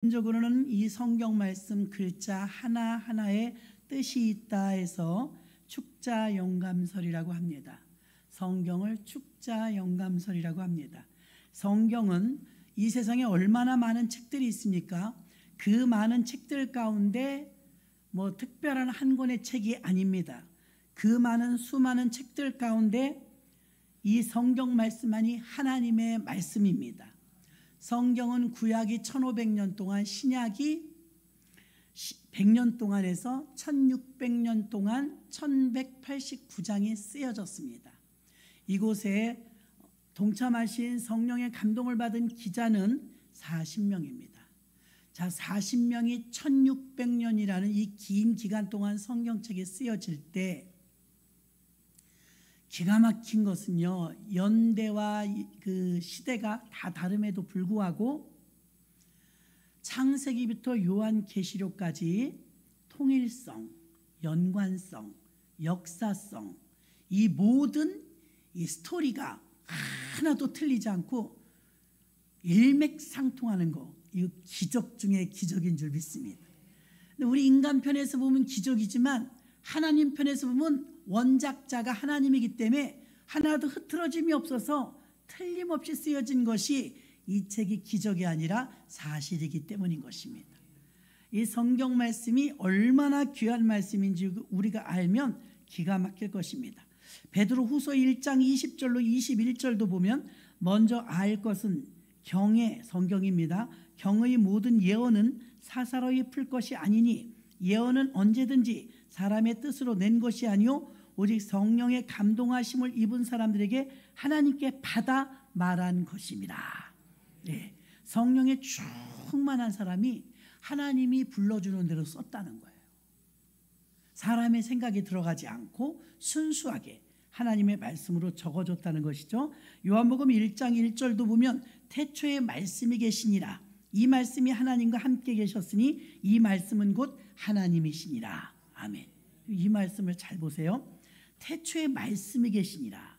기본적으로는 이 성경 말씀 글자 하나하나에 뜻이 있다 해서 축자 영감설이라고 합니다. 성경을 축자 영감설이라고 합니다. 성경은 이 세상에 얼마나 많은 책들이 있습니까? 그 많은 책들 가운데 특별한 한 권의 책이 아닙니다. 그 많은 수많은 책들 가운데 이 성경 말씀만이 하나님의 말씀입니다. 성경은 구약이 1500년 동안, 신약이 100년 동안 해서 1600년 동안 1189장이 쓰여졌습니다. 이곳에 동참하신 성령의 감동을 받은 기자는 40명입니다. 자, 40명이 1600년이라는 이 긴 기간 동안 성경책이 쓰여질 때 기가 막힌 것은요, 연대와 그 시대가 다 다름에도 불구하고 창세기부터 요한계시록까지 통일성, 연관성, 역사성, 이 모든 이 스토리가 하나도 틀리지 않고 일맥상통하는 거, 이거 기적 중에 기적인 줄 믿습니다. 근데 우리 인간 편에서 보면 기적이지만 하나님 편에서 보면 원작자가 하나님이기 때문에 하나도 흐트러짐이 없어서 틀림없이 쓰여진 것이 이 책이 기적이 아니라 사실이기 때문인 것입니다. 이 성경 말씀이 얼마나 귀한 말씀인지 우리가 알면 기가 막힐 것입니다. 베드로후서 1장 20절로 21절도 보면 먼저 알 것은 경의 성경입니다. 경의 모든 예언은 사사로이 풀 것이 아니니 예언은 언제든지 사람의 뜻으로 낸 것이 아니요 오직 성령의 감동하심을 입은 사람들에게 하나님께 받아 말한 것입니다. 네, 성령에 충만한 사람이 하나님이 불러주는 대로 썼다는 거예요. 사람의 생각이 들어가지 않고 순수하게 하나님의 말씀으로 적어줬다는 것이죠. 요한복음 1장 1절도 보면 태초에 말씀이 계시니라. 이 말씀이 하나님과 함께 계셨으니 이 말씀은 곧 하나님이시니라. 아멘. 이 말씀을 잘 보세요. 태초에 말씀이 계시니라.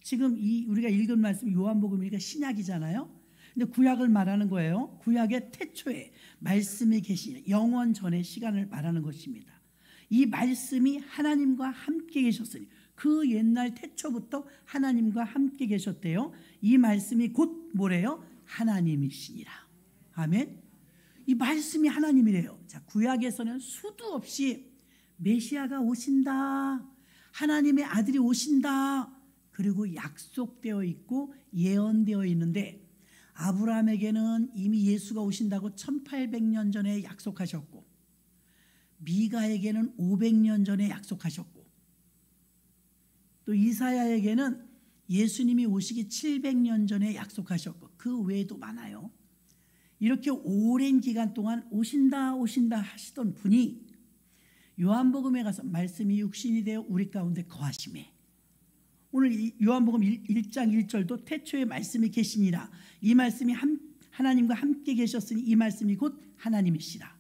지금 우리가 읽은 말씀 요한복음이니까 신약이잖아요. 근데 구약을 말하는 거예요. 구약의 태초에 말씀이 계시니라. 영원 전의 시간을 말하는 것입니다. 이 말씀이 하나님과 함께 계셨으니 그 옛날 태초부터 하나님과 함께 계셨대요. 이 말씀이 곧 뭐래요? 하나님이시니라. 아멘. 이 말씀이 하나님이래요. 자, 구약에서는 수도 없이 메시아가 오신다, 하나님의 아들이 오신다, 그리고 약속되어 있고 예언되어 있는데 아브라함에게는 이미 예수가 오신다고 1800년 전에 약속하셨고 미가에게는 500년 전에 약속하셨고 또 이사야에게는 예수님이 오시기 700년 전에 약속하셨고 그 외에도 많아요. 이렇게 오랜 기간 동안 오신다 오신다 하시던 분이 요한복음에 가서 말씀이 육신이 되어 우리 가운데 거하심에, 오늘 요한복음 1장 1절도 태초에 말씀이 계시니라. 이 말씀이 하나님과 함께 계셨으니 이 말씀이 곧 하나님이시라.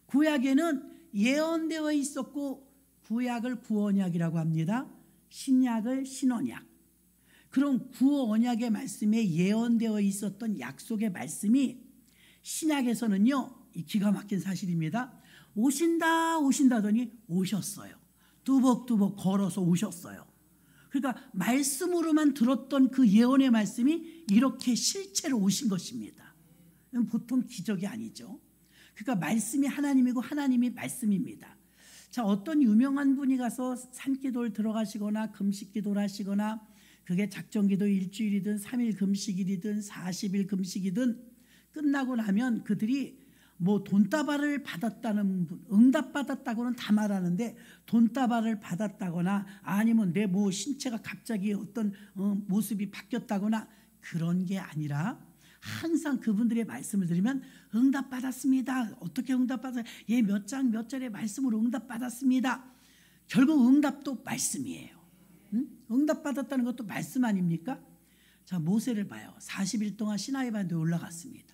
구약에는 예언되어 있었고 구약을 구언약이라고 합니다. 신약을 신언약. 그럼 구언약의 말씀에 예언되어 있었던 약속의 말씀이 신약에서는요, 이 기가 막힌 사실입니다. 오신다 오신다더니 오셨어요. 뚜벅뚜벅 걸어서 오셨어요. 그러니까 말씀으로만 들었던 그 예언의 말씀이 이렇게 실제로 오신 것입니다. 보통 기적이 아니죠. 그러니까 말씀이 하나님이고 하나님이 말씀입니다. 자, 어떤 유명한 분이 가서 산기도를 들어가시거나 금식기도를 하시거나 그게 작정기도 일주일이든 3일 금식일이든 40일 금식이든 끝나고 나면 그들이 돈다발을 받았다는 분, 응답받았다고는 다 말하는데 돈다발을 받았다거나 아니면 내 신체가 갑자기 어떤 모습이 바뀌었다거나 그런 게 아니라 항상 그분들의 말씀을 들으면 응답받았습니다. 어떻게 응답받았어요? 몇 장 몇 절의 말씀으로 응답받았습니다. 결국 응답도 말씀이에요. 응답받았다는 것도 말씀 아닙니까? 자, 모세를 봐요. 40일 동안 시나이 반도에 올라갔습니다.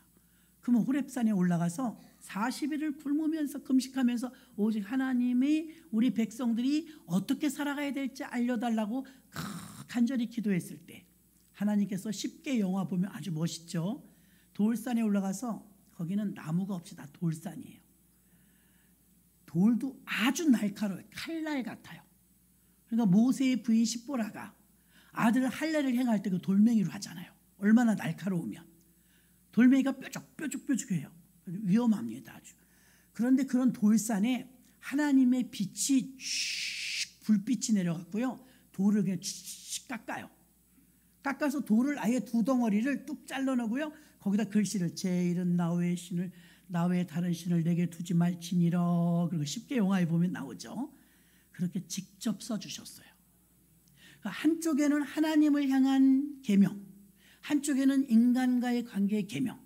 그러면 호렙산에 올라가서 40일을 굶으면서 금식하면서 오직 하나님이 우리 백성들이 어떻게 살아가야 될지 알려달라고 간절히 기도했을 때 하나님께서 10개 영화 보면 아주 멋있죠. 돌산에 올라가서 거기는 나무가 없이 다 돌산이에요. 돌도 아주 날카로워요. 칼날 같아요. 그러니까 모세의 부인 십보라가 아들 할례를 행할 때 그 돌멩이로 하잖아요. 얼마나 날카로우면. 돌멩이가 뾰족뾰족해요. 위험합니다, 아주. 그런데 그런 돌산에 하나님의 빛이 불빛이 내려갔고요. 돌을 그냥 깎아요. 깎아서 돌을 아예 두 덩어리를 뚝 잘라놓고요. 거기다 글씨를 제 이름 나외의 신을 나외의 다른 신을 내게 두지 말지니라. 그리고 쉽게 영화에 보면 나오죠. 그렇게 직접 써주셨어요. 한쪽에는 하나님을 향한 계명, 한쪽에는 인간과의 관계의 계명.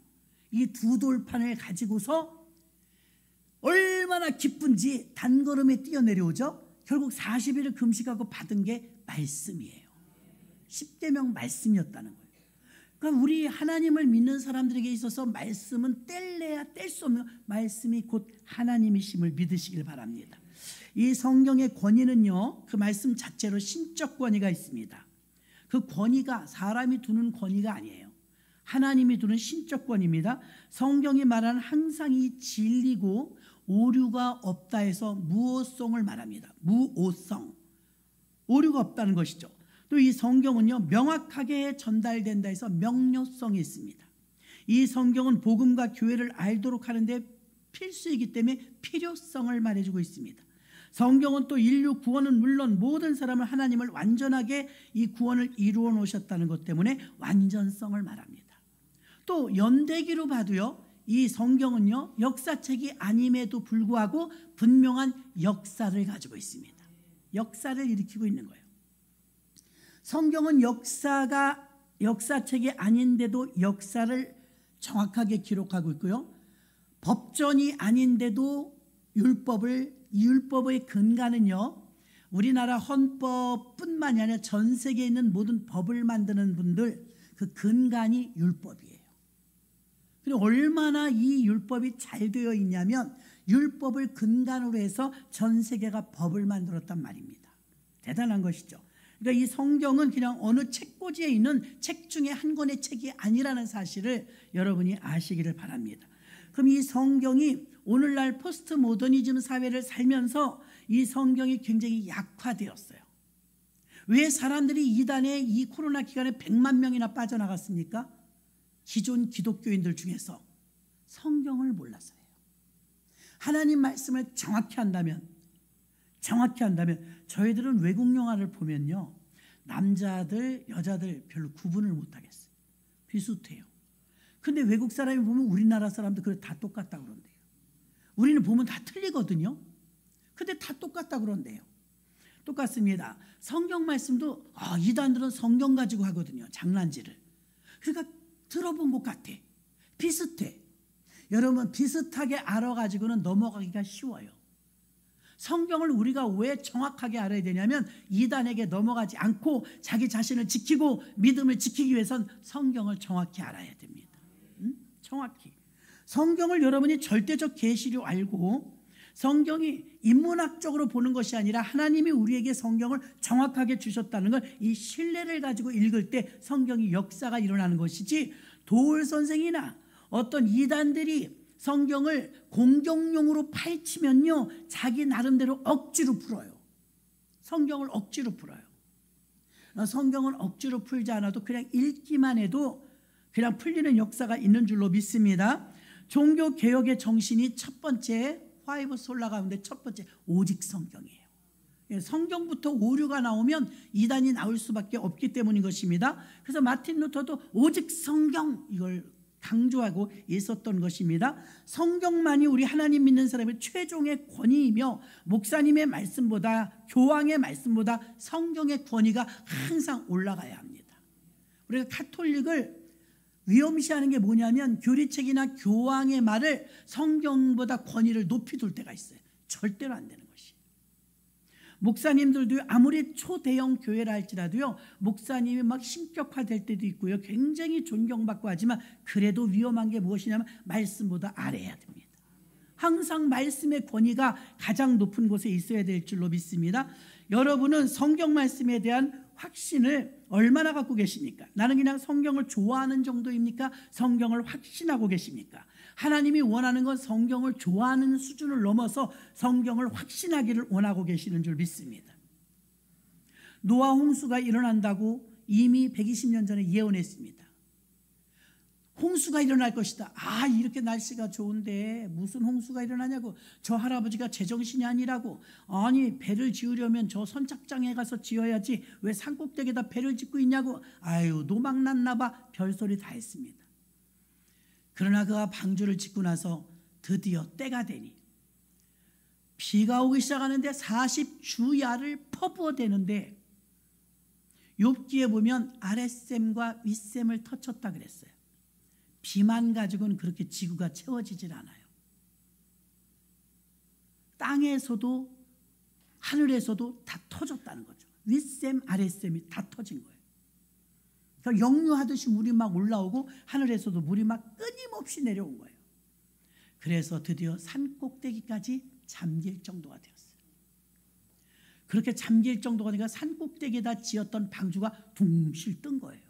이 두 돌판을 가지고서 얼마나 기쁜지 단걸음에 뛰어내려오죠. 결국 40일을 금식하고 받은 게 말씀이에요. 10계명 말씀이었다는 거예요. 그러니까 우리 하나님을 믿는 사람들에게 있어서 말씀은 뗄래야 뗄 수 없는 말씀이 곧 하나님이심을 믿으시길 바랍니다. 이 성경의 권위는요, 그 말씀 자체로 신적 권위가 있습니다. 그 권위가 사람이 두는 권위가 아니에요. 하나님이 두는 신적 권위입니다. 성경이 말하는 항상 이 진리고 오류가 없다 해서 무오성을 말합니다. 무오성, 오류가 없다는 것이죠. 또 이 성경은요, 명확하게 전달된다 해서 명료성이 있습니다. 이 성경은 복음과 교회를 알도록 하는데 필수이기 때문에 필요성을 말해주고 있습니다. 성경은 또 인류 구원은 물론 모든 사람을 하나님을 완전하게 이 구원을 이루어 놓으셨다는 것 때문에 완전성을 말합니다. 또 연대기로 봐도요, 이 성경은요, 역사책이 아님에도 불구하고 분명한 역사를 가지고 있습니다. 역사를 일으키고 있는 거예요. 성경은 역사책이 아닌데도 역사를 정확하게 기록하고 있고요. 법전이 아닌데도 율법의 근간은요, 우리나라 헌법뿐만이 아니라 전 세계에 있는 모든 법을 만드는 분들 그 근간이 율법이에요. 그리고 얼마나 이 율법이 잘 되어 있냐면 율법을 근간으로 해서 전 세계가 법을 만들었단 말입니다. 대단한 것이죠. 그러니까 이 성경은 그냥 어느 책꽂이에 있는 책 중에 한 권의 책이 아니라는 사실을 여러분이 아시기를 바랍니다. 그럼 이 성경이 오늘날 포스트 모더니즘 사회를 살면서 이 성경이 굉장히 약화되었어요. 왜 사람들이 이단에 이 코로나 기간에 100만 명이나 빠져나갔습니까? 기존 기독교인들 중에서 성경을 몰라서요. 하나님 말씀을 정확히 한다면 저희들은 외국 영화를 보면요, 남자들 여자들 별로 구분을 못하겠어요. 비슷해요. 근데 외국 사람이 보면 우리나라 사람도 그래 다 똑같다 그런대요. 우리는 보면 다 틀리거든요. 근데 다 똑같다 그런대요. 똑같습니다. 성경 말씀도 이단들은 성경 가지고 하거든요. 장난질을. 그러니까 들어본 것 같아. 비슷해. 여러분, 비슷하게 알아가지고는 넘어가기가 쉬워요. 성경을 우리가 왜 정확하게 알아야 되냐면 이단에게 넘어가지 않고 자기 자신을 지키고 믿음을 지키기 위해선 성경을 정확히 알아야 됩니다. 정확히. 성경을 여러분이 절대적 계시로 알고 성경이 인문학적으로 보는 것이 아니라 하나님이 우리에게 성경을 정확하게 주셨다는 걸 이 신뢰를 가지고 읽을 때 성경이 역사가 일어나는 것이지, 도울 선생이나 어떤 이단들이 성경을 공격용으로 파헤치면요, 자기 나름대로 억지로 풀어요. 성경을 억지로 풀어요. 성경은 억지로 풀지 않아도 그냥 읽기만 해도 그냥 풀리는 역사가 있는 줄로 믿습니다. 종교개혁의 정신이 첫 번째, 화이브 솔라 가운데 첫 번째, 오직 성경이에요. 성경부터 오류가 나오면 이단이 나올 수밖에 없기 때문인 것입니다. 그래서 마틴 루터도 오직 성경, 이걸 강조하고 있었던 것입니다. 성경만이 우리 하나님 믿는 사람의 최종의 권위이며 목사님의 말씀보다, 교황의 말씀보다 성경의 권위가 항상 올라가야 합니다. 우리가 카톨릭을 위험시하는 게 뭐냐면 교리책이나 교황의 말을 성경보다 권위를 높이 둘 때가 있어요. 절대로 안 되는 것이. 목사님들도 아무리 초대형 교회라 할지라도요, 목사님이 막 신격화될 때도 있고요, 굉장히 존경받고 하지만 그래도 위험한 게 무엇이냐면 말씀보다 아래야 됩니다. 항상 말씀의 권위가 가장 높은 곳에 있어야 될 줄로 믿습니다. 여러분은 성경 말씀에 대한 확신을 얼마나 갖고 계십니까? 나는 그냥 성경을 좋아하는 정도입니까? 성경을 확신하고 계십니까? 하나님이 원하는 건 성경을 좋아하는 수준을 넘어서 성경을 확신하기를 원하고 계시는 줄 믿습니다. 노아 홍수가 일어난다고 이미 120년 전에 예언했습니다. 홍수가 일어날 것이다. 아, 이렇게 날씨가 좋은데 무슨 홍수가 일어나냐고. 저 할아버지가 제정신이 아니라고. 아니, 배를 지으려면 저 선착장에 가서 지어야지 왜 산꼭대기에다 배를 짓고 있냐고. 아유, 노망났나 봐. 별소리 다 했습니다. 그러나 그가 방주를 짓고 나서 드디어 때가 되니 비가 오기 시작하는데 40주야를 퍼부어대는데, 욥기에 보면 아랫샘과 윗샘을 터쳤다 그랬어요. 비만 가지고는 그렇게 지구가 채워지질 않아요. 땅에서도 하늘에서도 다 터졌다는 거죠. 윗샘 아랫샘이 다 터진 거예요. 그러니까 역류하듯이 물이 막 올라오고 하늘에서도 물이 막 끊임없이 내려온 거예요. 그래서 드디어 산 꼭대기까지 잠길 정도가 되었어요. 그렇게 잠길 정도가 되니까 산 꼭대기에다 지었던 방주가 둥실 뜬 거예요.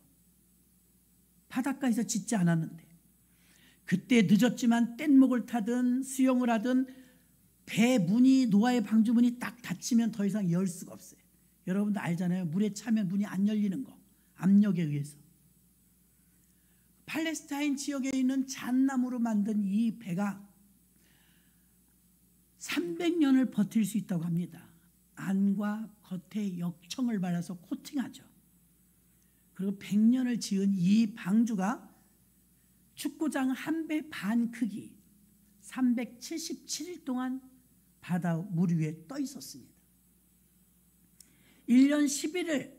바닷가에서 짓지 않았는데. 그때 늦었지만 뗏목을 타든 수영을 하든 배 문이, 노아의 방주 문이 딱 닫히면 더 이상 열 수가 없어요. 여러분도 알잖아요. 물에 차면 문이 안 열리는 거, 압력에 의해서. 팔레스타인 지역에 있는 잣나무로 만든 이 배가 300년을 버틸 수 있다고 합니다. 안과 겉에 역청을 발라서 코팅하죠. 그리고 100년을 지은 이 방주가 축구장 한 배 반 크기 377일 동안 바다 물 위에 떠 있었습니다. 1년 10일을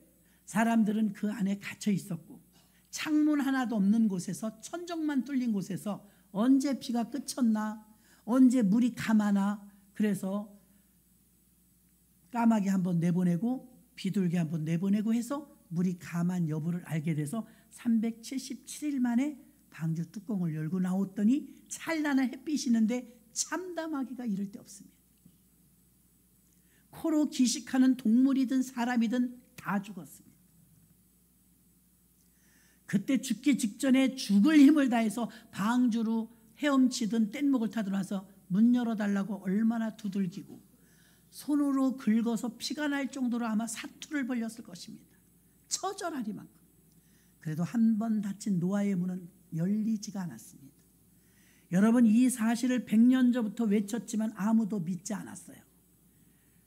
사람들은 그 안에 갇혀 있었고, 창문 하나도 없는 곳에서, 천정만 뚫린 곳에서 언제 비가 그쳤나, 언제 물이 가마나, 그래서 까마귀 한번 내보내고 비둘기 한번 내보내고 해서 물이 가만 여부를 알게 돼서 377일 만에 방주 뚜껑을 열고 나왔더니 찬란한 햇빛이 있는데 참담하기가 이를 데 없습니다. 코로 기식하는 동물이든 사람이든 다 죽었습니다. 그때 죽기 직전에 죽을 힘을 다해서 방주로 헤엄치든 뗏목을 타든 와서 문 열어달라고 얼마나 두들기고 손으로 긁어서 피가 날 정도로 아마 사투를 벌렸을 것입니다. 처절하리만큼. 그래도 한 번 닫힌 노아의 문은 열리지가 않았습니다. 여러분, 이 사실을 100년 전부터 외쳤지만 아무도 믿지 않았어요.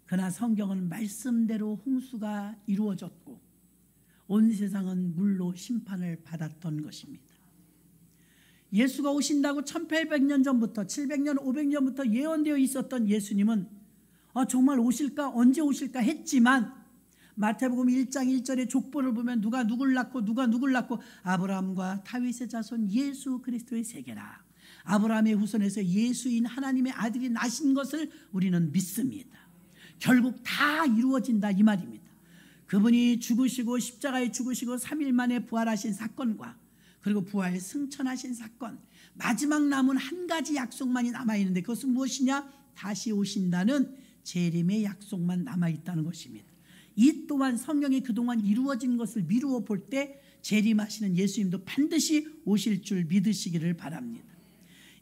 그러나 성경은 말씀대로 홍수가 이루어졌고 온 세상은 물로 심판을 받았던 것입니다. 예수가 오신다고 1800년 전부터 700년 500년부터 예언되어 있었던 예수님은 정말 오실까, 언제 오실까 했지만 마태복음 1장 1절의 족보를 보면 누가 누굴 낳고 아브라함과 다윗의 자손 예수 그리스도의 세계라. 아브라함의 후손에서 예수인 하나님의 아들이 나신 것을 우리는 믿습니다. 결국 다 이루어진다 이 말입니다. 그분이 죽으시고 십자가에 죽으시고 3일 만에 부활하신 사건과 그리고 부활 승천하신 사건, 마지막 남은 한 가지 약속만이 남아있는데 그것은 무엇이냐? 다시 오신다는 재림의 약속만 남아있다는 것입니다. 이 또한 성경에 그동안 이루어진 것을 미루어 볼 때 재림하시는 예수님도 반드시 오실 줄 믿으시기를 바랍니다.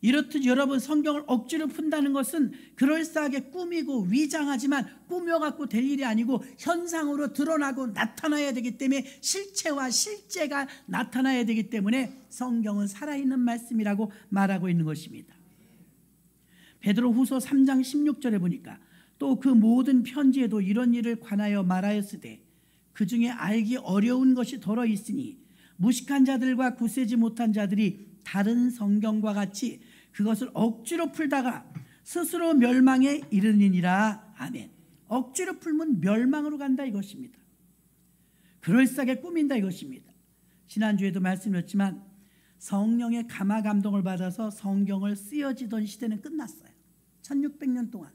이렇듯 여러분, 성경을 억지로 푼다는 것은 그럴싸하게 꾸미고 위장하지만 꾸며갖고 될 일이 아니고 현상으로 드러나고 나타나야 되기 때문에 실체와 실제가 나타나야 되기 때문에 성경은 살아있는 말씀이라고 말하고 있는 것입니다. 베드로후서 3장 16절에 보니까 또 그 모든 편지에도 이런 일을 관하여 말하였으되 그 중에 알기 어려운 것이 더러 있으니 무식한 자들과 굳세지 못한 자들이 다른 성경과 같이 그것을 억지로 풀다가 스스로 멸망에 이르니라. 아멘. 억지로 풀면 멸망으로 간다 이것입니다. 그럴싸하게 꾸민다 이것입니다. 지난주에도 말씀드렸지만 성령의 감화 감동을 받아서 성경을 쓰여지던 시대는 끝났어요. 1600년 동안.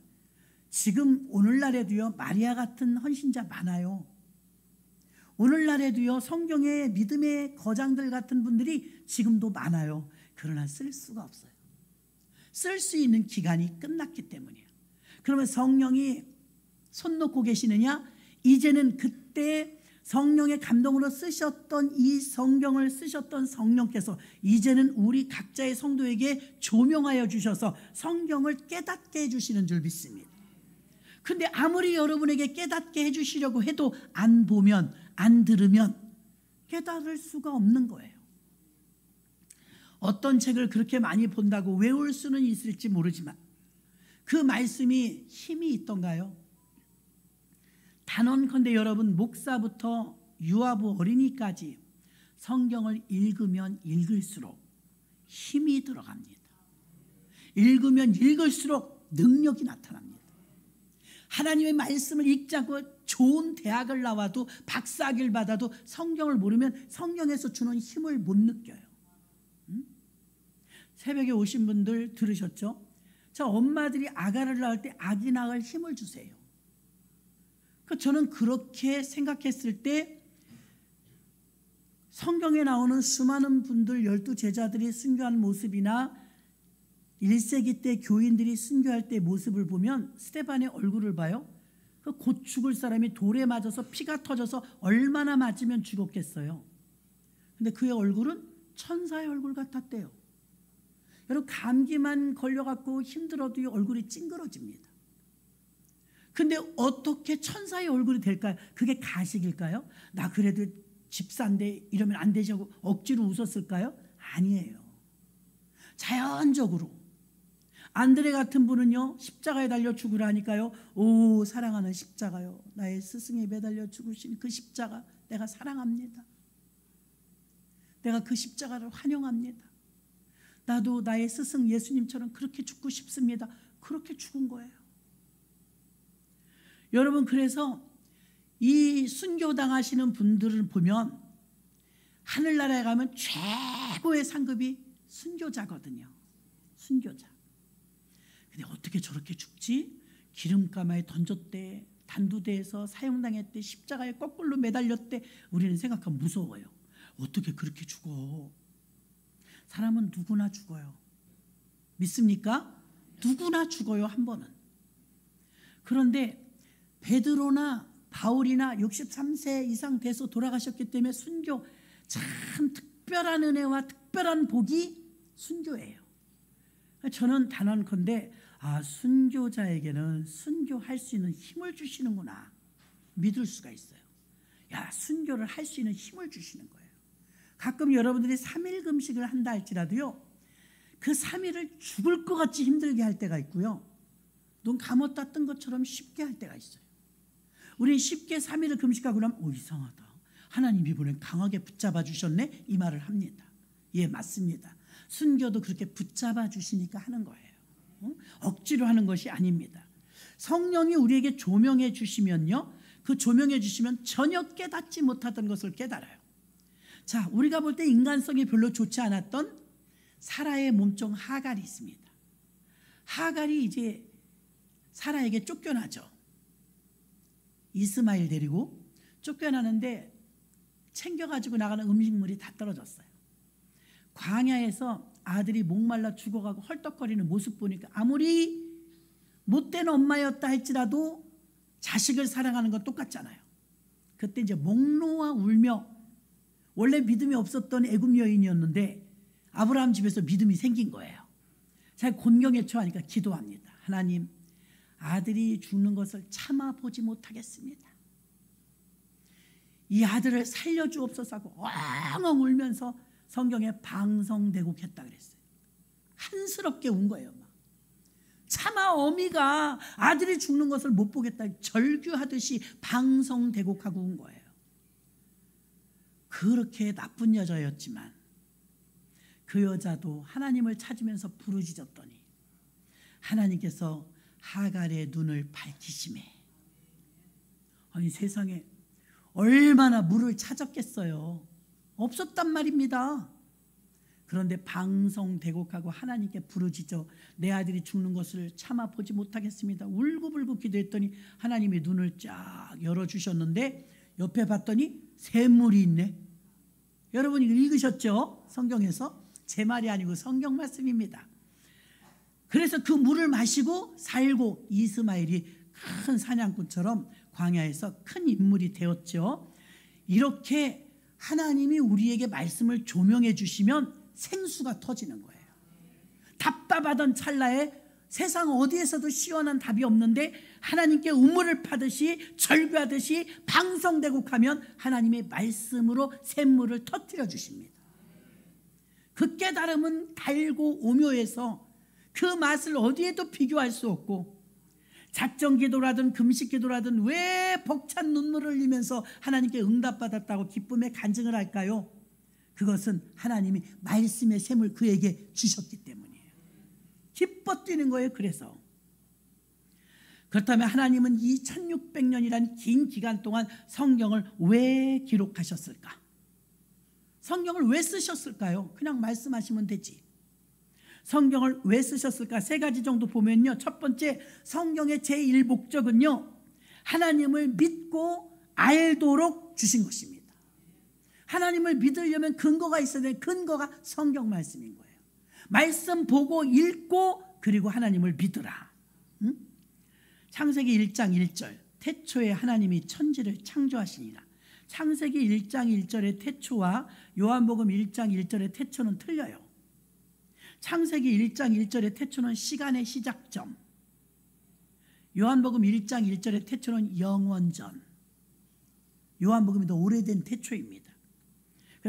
지금 오늘날에도요, 마리아 같은 헌신자 많아요. 오늘날에도요, 성경의 믿음의 거장들 같은 분들이 지금도 많아요. 그러나 쓸 수가 없어요. 쓸 수 있는 기간이 끝났기 때문이에요. 그러면 성령이 손 놓고 계시느냐? 이제는 그때 성령의 감동으로 쓰셨던 이 성경을 쓰셨던 성령께서 이제는 우리 각자의 성도에게 조명하여 주셔서 성경을 깨닫게 해주시는 줄 믿습니다. 근데 아무리 여러분에게 깨닫게 해주시려고 해도 안 보면, 안 들으면 깨달을 수가 없는 거예요. 어떤 책을 그렇게 많이 본다고 외울 수는 있을지 모르지만 그 말씀이 힘이 있던가요? 단언컨대 여러분, 목사부터 유아부 어린이까지 성경을 읽으면 읽을수록 힘이 들어갑니다. 읽으면 읽을수록 능력이 나타납니다. 하나님의 말씀을 읽지 않고 좋은 대학을 나와도 박사학위를 받아도 성경을 모르면 성경에서 주는 힘을 못 느껴요. 새벽에 오신 분들 들으셨죠? 저 엄마들이 아가를 낳을 때 아기 낳을 힘을 주세요. 저는 그렇게 생각했을 때 성경에 나오는 수많은 분들 12제자들이 순교한 모습이나 1세기 때 교인들이 순교할 때 모습을 보면 스데반의 얼굴을 봐요. 곧 죽을 사람이 돌에 맞아서 피가 터져서 얼마나 맞으면 죽었겠어요. 근데 그의 얼굴은 천사의 얼굴 같았대요. 여러분, 감기만 걸려갖고 힘들어도 이 얼굴이 찡그러집니다. 근데 어떻게 천사의 얼굴이 될까요? 그게 가식일까요? 나 그래도 집사인데 이러면 안 되지 하고 억지로 웃었을까요? 아니에요. 자연적으로. 안드레 같은 분은요, 십자가에 달려 죽으라니까요. 오, 사랑하는 십자가요, 나의 스승에 매달려 죽으신 그 십자가 내가 사랑합니다. 내가 그 십자가를 환영합니다. 나도 나의 스승 예수님처럼 그렇게 죽고 싶습니다. 그렇게 죽은 거예요. 여러분, 그래서 이 순교당하시는 분들을 보면 하늘나라에 가면 최고의 상급이 순교자거든요. 순교자. 근데 어떻게 저렇게 죽지? 기름가마에 던졌대, 단두대에서 사형당했대, 십자가에 거꾸로 매달렸대. 우리는 생각하면 무서워요. 어떻게 그렇게 죽어? 사람은 누구나 죽어요. 믿습니까? 누구나 죽어요, 한 번은. 그런데 베드로나 바울이나 63세 이상 돼서 돌아가셨기 때문에 순교, 참 특별한 은혜와 특별한 복이 순교예요. 저는 단언컨대 순교자에게는 순교할 수 있는 힘을 주시는구나 믿을 수가 있어요. 순교를 할 수 있는 힘을 주시는 거예요. 가끔 여러분들이 3일 금식을 한다 할지라도요, 그 3일을 죽을 것 같이 힘들게 할 때가 있고요, 눈 감았다 뜬 것처럼 쉽게 할 때가 있어요. 우리는 쉽게 3일을 금식하고 나면 이상하다, 하나님 이번엔 강하게 붙잡아 주셨네, 이 말을 합니다. 예, 맞습니다. 순교도 그렇게 붙잡아 주시니까 하는 거예요. 억지로 하는 것이 아닙니다. 성령이 우리에게 조명해 주시면요, 그 조명해 주시면 전혀 깨닫지 못하던 것을 깨달아요. 자, 우리가 볼 때 인간성이 별로 좋지 않았던 사라의 몸종 하갈이 있습니다. 하갈이 이제 사라에게 쫓겨나죠. 이스마엘 데리고 쫓겨나는데 챙겨가지고 나가는 음식물이 다 떨어졌어요. 광야에서 아들이 목말라 죽어가고 헐떡거리는 모습 보니까 아무리 못된 엄마였다 할지라도 자식을 사랑하는 건 똑같잖아요. 그때 이제 목 놓아 울며, 원래 믿음이 없었던 애굽 여인이었는데 아브라함 집에서 믿음이 생긴 거예요. 잘 곤경에 처하니까 기도합니다. 하나님, 아들이 죽는 것을 참아보지 못하겠습니다. 이 아들을 살려주옵소서 하고 엉엉 울면서 성경에 방성대곡했다 그랬어요. 한스럽게 운 거예요. 막. 차마 어미가 아들이 죽는 것을 못 보겠다, 절규하듯이 방성대곡하고 운 거예요. 그렇게 나쁜 여자였지만 그 여자도 하나님을 찾으면서 부르짖었더니 하나님께서 하갈의 눈을 밝히시매. 아니, 세상에 얼마나 물을 찾았겠어요. 없었단 말입니다. 그런데 방성대곡하고 하나님께 부르짖어 내 아들이 죽는 것을 참아 보지 못하겠습니다, 울고불고 기도했더니 하나님이 눈을 쫙 열어주셨는데 옆에 봤더니 샘물이 있네. 여러분 이거 읽으셨죠? 성경에서. 제 말이 아니고 성경 말씀입니다. 그래서 그 물을 마시고 살고 이스마엘이 큰 사냥꾼처럼 광야에서 큰 인물이 되었죠. 이렇게 하나님이 우리에게 말씀을 조명해 주시면 생수가 터지는 거예요. 답답하던 찰나에 세상 어디에서도 시원한 답이 없는데 하나님께 우물을 파듯이 절규하듯이 방성대곡하면 하나님의 말씀으로 샘물을 터뜨려 주십니다. 그 깨달음은 달고 오묘해서 그 맛을 어디에도 비교할 수 없고, 작정기도라든 금식기도라든 왜 벅찬 눈물을 흘리면서 하나님께 응답받았다고 기쁨의 간증을 할까요? 그것은 하나님이 말씀의 샘을 그에게 주셨기 때문이에요. 기뻐 뛰는 거예요. 그래서 그렇다면 하나님은 이 1600년이라는 긴 기간 동안 성경을 왜 기록하셨을까? 성경을 왜 쓰셨을까요? 그냥 말씀하시면 되지. 성경을 왜 쓰셨을까? 세 가지 정도 보면요. 첫 번째, 성경의 제1목적은요, 하나님을 믿고 알도록 주신 것입니다. 하나님을 믿으려면 근거가 있어야 되는 근거가 성경 말씀인 거예요. 말씀 보고 읽고 그리고 하나님을 믿으라. 창세기 1장 1절, 태초에 하나님이 천지를 창조하시니라. 창세기 1장 1절의 태초와 요한복음 1장 1절의 태초는 틀려요. 창세기 1장 1절의 태초는 시간의 시작점, 요한복음 1장 1절의 태초는 영원전. 요한복음이 더 오래된 태초입니다.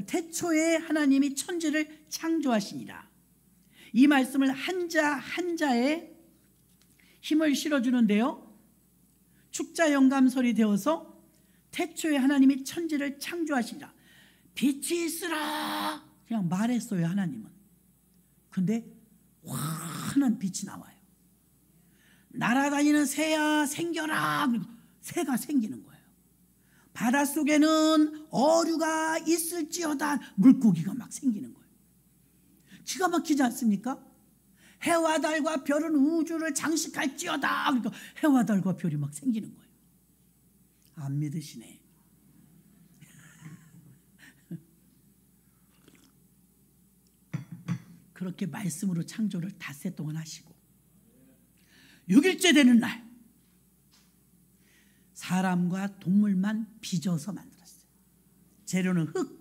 태초에 하나님이 천지를 창조하시니라. 이 말씀을 한자 한자에 힘을 실어주는데요, 축자 영감설이 되어서 태초에 하나님이 천지를 창조하시니라. 빛이 있으라 그냥 말했어요. 하나님은. 근데 환한 빛이 나와요. 날아다니는 새야 생겨라. 새가 생기는 거예요. 바닷속에는 어류가 있을지어다. 물고기가 막 생기는 거예요. 기가 막히지 않습니까? 해와 달과 별은 우주를 장식할지어다. 그러니까 해와 달과 별이 막 생기는 거예요. 안 믿으시네. 그렇게 말씀으로 창조를 닷새 동안 하시고 6일째 되는 날 사람과 동물만 빚어서 만들었어요. 재료는 흙.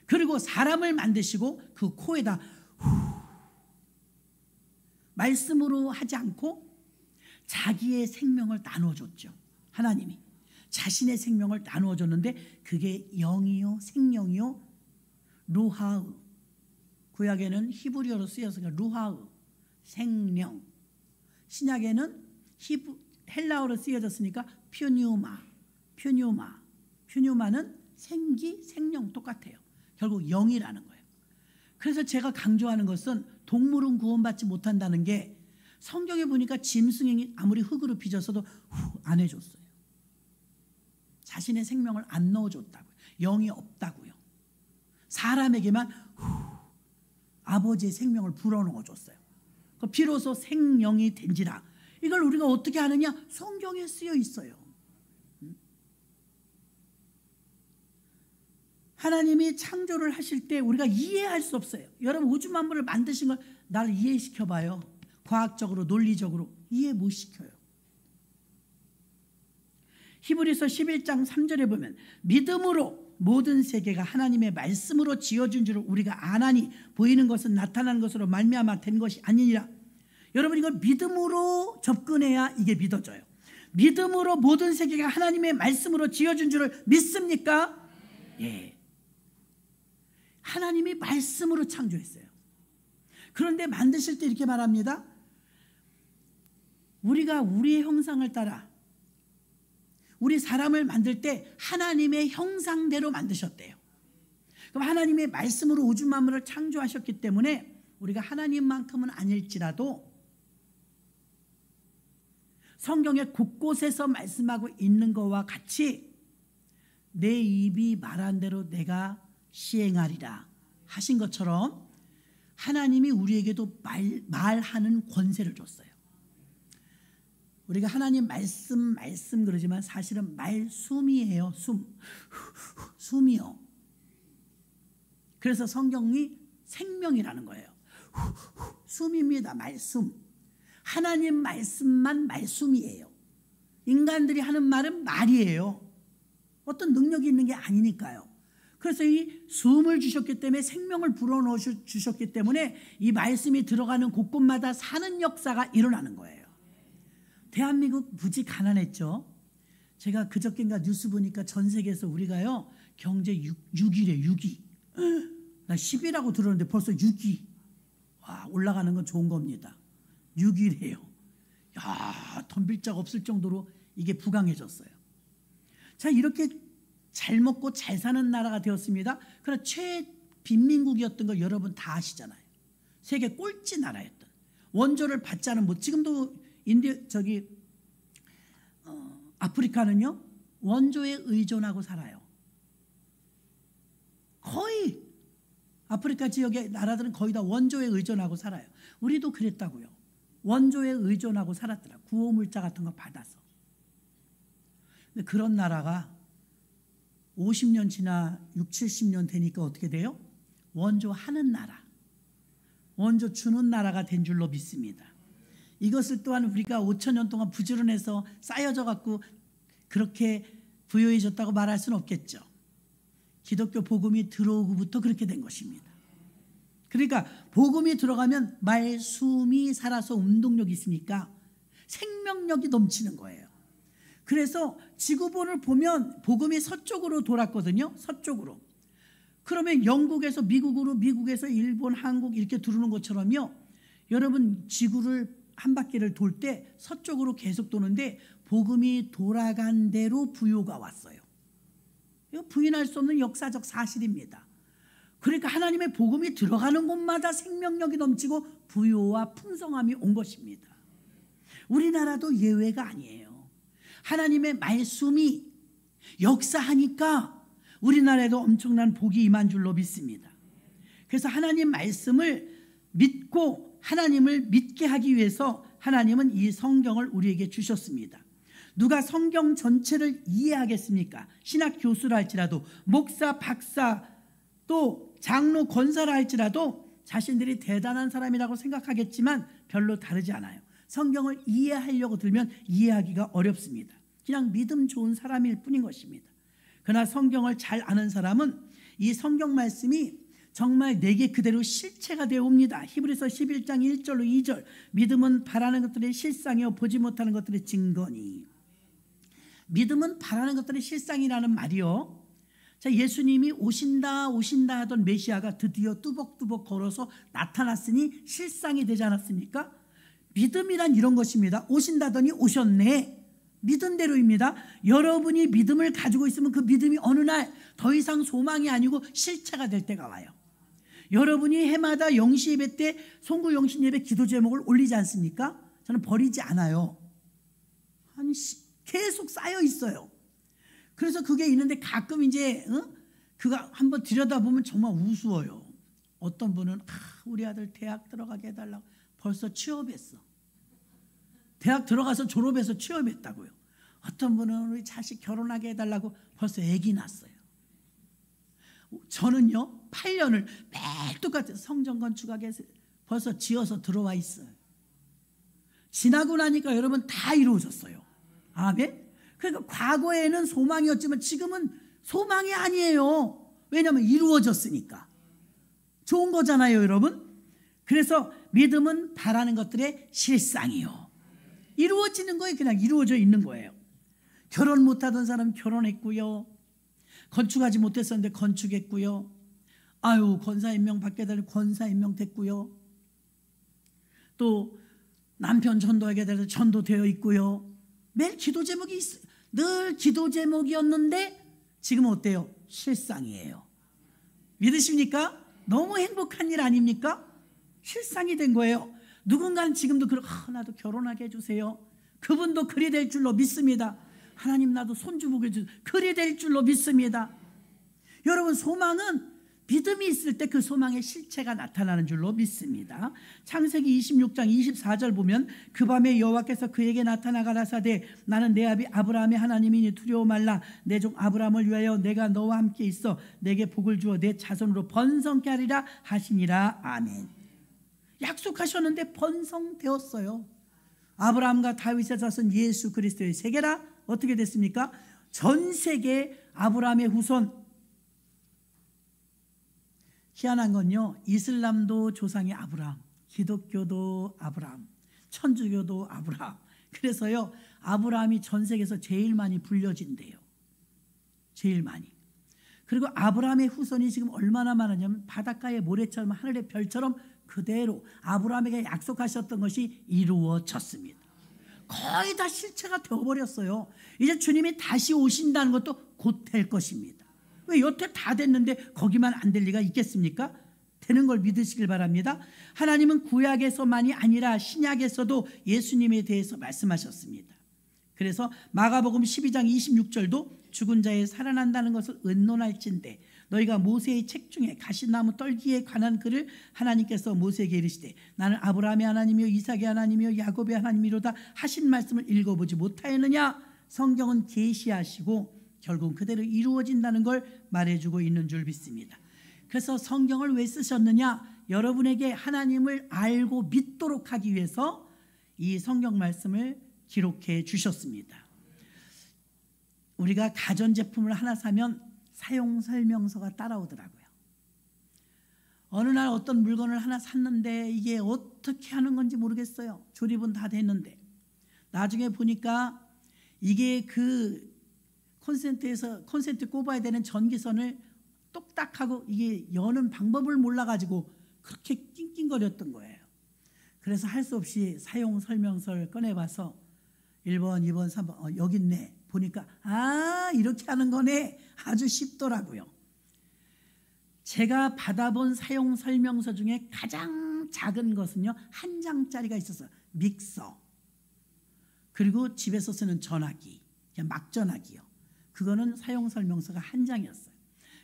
그리고 사람을 만드시고 그 코에다 말씀으로 하지 않고 자기의 생명을 나눠줬죠. 하나님이 자신의 생명을 나누어줬는데 그게 영이요 생명이요 루하으. 구약에는 히브리어로 쓰여서 루하으 생명, 신약에는 헬라어로 쓰여졌으니까 퓨뉴마는 생기, 생명 똑같아요. 결국 영이라는 거예요. 그래서 제가 강조하는 것은 동물은 구원받지 못한다는 게 성경에 보니까 짐승이 아무리 흙으로 빚었어도 안 해줬어요. 자신의 생명을 안 넣어줬다고요. 영이 없다고요. 사람에게만 아버지의 생명을 불어넣어줬어요. 비로소 생명이 된지라. 이걸 우리가 어떻게 하느냐? 성경에 쓰여 있어요. 하나님이 창조를 하실 때 우리가 이해할 수 없어요. 여러분 우주 만물을 만드신 걸 나를 이해시켜봐요. 과학적으로 논리적으로 이해 못 시켜요. 히브리서 11장 3절에 보면 믿음으로 모든 세계가 하나님의 말씀으로 지어진 줄을 우리가 아나니 보이는 것은 나타나는 것으로 말미암아 된 것이 아니니라. 여러분 이걸 믿음으로 접근해야 이게 믿어져요. 믿음으로 모든 세계가 하나님의 말씀으로 지어진 줄을 믿습니까? 예. 하나님이 말씀으로 창조했어요. 그런데 만드실 때 이렇게 말합니다. 우리가 우리의 형상을 따라 우리 사람을 만들 때 하나님의 형상대로 만드셨대요. 그럼 하나님의 말씀으로 우주 만물을 창조하셨기 때문에 우리가 하나님만큼은 아닐지라도 성경의 곳곳에서 말씀하고 있는 것과 같이 내 입이 말한 대로 내가 시행하리라 하신 것처럼 하나님이 우리에게도 말하는 권세를 줬어요. 우리가 하나님 말씀 그러지만 사실은 말숨이에요. 숨이요. 그래서 성경이 생명이라는 거예요. 숨입니다. 말씀. 하나님 말씀만 말씀이에요. 인간들이 하는 말은 말이에요. 어떤 능력이 있는 게 아니니까요. 그래서 이 숨을 주셨기 때문에 생명을 불어넣어 주셨기 때문에 이 말씀이 들어가는 곳곳마다 사는 역사가 일어나는 거예요. 대한민국 무지 가난했죠. 제가 그저께인가 뉴스 보니까 전 세계에서 우리가요 경제 6위래 6위. 나 10위라고 들었는데 벌써 6위. 와, 올라가는 건 좋은 겁니다. 6위래요. 야, 덤빌 자가 없을 정도로 이게 부강해졌어요. 자, 이렇게 잘 먹고 잘 사는 나라가 되었습니다. 그러나 최빈민국이었던 거 여러분 다 아시잖아요. 세계 꼴찌 나라였던. 원조를 받지 않은 뭐 지금도 아프리카는요 원조에 의존하고 살아요. 거의 아프리카 지역의 나라들은 거의 다 원조에 의존하고 살아요. 우리도 그랬다고요. 원조에 의존하고 살았더라. 구호물자 같은 거 받아서. 근데 그런 나라가 50년 지나 6, 70년 되니까 어떻게 돼요? 원조 하는 나라, 원조 주는 나라가 된 줄로 믿습니다. 이것을 또한 우리가 5,000년 동안 부지런해서 쌓여져 갖고 그렇게 부유해졌다고 말할 수는 없겠죠. 기독교 복음이 들어오고부터 그렇게 된 것입니다. 그러니까 복음이 들어가면 말씀이 살아서 운동력이 있으니까 생명력이 넘치는 거예요. 그래서 지구본을 보면 복음이 서쪽으로 돌았거든요. 서쪽으로. 그러면 영국에서 미국으로, 미국에서 일본, 한국 이렇게 두르는 것처럼요. 여러분 지구를 한 바퀴를 돌 때 서쪽으로 계속 도는데 복음이 돌아간 대로 부요가 왔어요. 이거 부인할 수 없는 역사적 사실입니다. 그러니까 하나님의 복음이 들어가는 곳마다 생명력이 넘치고 부요와 풍성함이 온 것입니다. 우리나라도 예외가 아니에요. 하나님의 말씀이 역사하니까 우리나라에도 엄청난 복이 임한 줄로 믿습니다. 그래서 하나님 말씀을 믿고 하나님을 믿게 하기 위해서 하나님은 이 성경을 우리에게 주셨습니다. 누가 성경 전체를 이해하겠습니까? 신학 교수라 할지라도 목사, 박사 또 장로, 권사라 할지라도 자신들이 대단한 사람이라고 생각하겠지만 별로 다르지 않아요. 성경을 이해하려고 들면 이해하기가 어렵습니다. 그냥 믿음 좋은 사람일 뿐인 것입니다. 그러나 성경을 잘 아는 사람은 이 성경 말씀이 정말 내게 그대로 실체가 되어 옵니다. 히브리서 11장 1절로 2절 믿음은 바라는 것들의 실상이요 보지 못하는 것들의 증거니. 믿음은 바라는 것들의 실상이라는 말이요. 자, 예수님이 오신다 하던 메시아가 드디어 뚜벅뚜벅 걸어서 나타났으니 실상이 되지 않았습니까? 믿음이란 이런 것입니다. 오신다더니 오셨네. 믿은 대로입니다. 여러분이 믿음을 가지고 있으면 그 믿음이 어느 날 더 이상 소망이 아니고 실체가 될 때가 와요. 여러분이 해마다 영시 예배 때 송구 영신 예배 기도 제목을 올리지 않습니까? 저는 버리지 않아요. 계속 쌓여 있어요. 그래서 그게 있는데 가끔 이제 그거 한번 들여다보면 정말 우스워요. 어떤 분은 우리 아들 대학 들어가게 해달라고 벌써 취업했어. 대학 들어가서 졸업해서 취업했다고요. 어떤 분은 우리 자식 결혼하게 해달라고 벌써 아기 낳았어요. 저는요 8년을 매일 똑같은 성전 건축하게 벌써 지어서 들어와 있어요. 지나고 나니까 여러분 다 이루어졌어요. 아멘. 그러니까 과거에는 소망이었지만 지금은 소망이 아니에요. 왜냐하면 이루어졌으니까. 좋은 거잖아요, 여러분. 그래서 믿음은 바라는 것들의 실상이요. 이루어지는 거에 그냥 이루어져 있는 거예요. 결혼 못하던 사람 결혼했고요. 건축하지 못했었는데 건축했고요. 아유, 권사 임명 받게 되는 권사 임명 됐고요. 또 남편 전도하게 되는 전도되어 있고요. 매일 기도 제목이 늘 기도 제목이었는데 지금은 어때요? 실상이에요. 믿으십니까? 너무 행복한 일 아닙니까? 실상이 된 거예요. 누군가는 지금도 나도 결혼하게 해주세요. 그분도 그리 될 줄로 믿습니다. 하나님 나도 손주 보게 해주세요. 그리 될 줄로 믿습니다. 여러분 소망은 믿음이 있을 때 그 소망의 실체가 나타나는 줄로 믿습니다. 창세기 26장 24절 보면 그 밤에 여호와께서 그에게 나타나 가라사대 나는 내 아비 아브라함의 하나님이니 두려워 말라. 내 종 아브라함을 위하여 내가 너와 함께 있어 내게 복을 주어 내 자손으로 번성케 하리라 하시니라. 아멘. 약속하셨는데 번성되었어요. 아브라함과 다윗의 자손 예수 그리스도의 세계라 어떻게 됐습니까? 전 세계에 아브라함의 후손. 희한한 건요, 이슬람도 조상이 아브라함, 기독교도 아브라함, 천주교도 아브라함. 그래서요, 아브라함이 전 세계에서 제일 많이 불려진대요. 제일 많이. 그리고 아브라함의 후손이 지금 얼마나 많으냐면 바닷가의 모래처럼 하늘의 별처럼 그대로 아브라함에게 약속하셨던 것이 이루어졌습니다. 거의 다 실체가 되어버렸어요. 이제 주님이 다시 오신다는 것도 곧 될 것입니다. 왜 여태 다 됐는데 거기만 안 될 리가 있겠습니까? 되는 걸 믿으시길 바랍니다. 하나님은 구약에서만이 아니라 신약에서도 예수님에 대해서 말씀하셨습니다. 그래서 마가복음 12장 26절도 죽은 자의 살아난다는 것을 의논할진대 너희가 모세의 책 중에 가시나무 떨기에 관한 글을 하나님께서 모세에게 이르시되 나는 아브라함의 하나님이요 이삭의 하나님이요 야곱의 하나님이로다 하신 말씀을 읽어보지 못하였느냐. 성경은 계시하시고 결국 그대로 이루어진다는 걸 말해주고 있는 줄 믿습니다. 그래서 성경을 왜 쓰셨느냐? 여러분에게 하나님을 알고 믿도록 하기 위해서 이 성경 말씀을 기록해 주셨습니다. 우리가 가전제품을 하나 사면 사용 설명서가 따라오더라고요. 어느 날 어떤 물건을 하나 샀는데 이게 어떻게 하는 건지 모르겠어요. 조립은 다 됐는데 나중에 보니까 이게 그 콘센트 꼽아야 되는 전기선을 똑딱하고 이게 여는 방법을 몰라가지고 그렇게 낑낑거렸던 거예요. 그래서 할 수 없이 사용 설명서를 꺼내봐서 1번, 2번, 3번 여기 있네. 보니까 이렇게 하는 거네. 아주 쉽더라고요. 제가 받아본 사용 설명서 중에 가장 작은 것은요, 1장짜리가 있었어요. 믹서. 그리고 집에서 쓰는 전화기, 그냥 막 전화기요. 그거는 사용 설명서가 1장이었어요.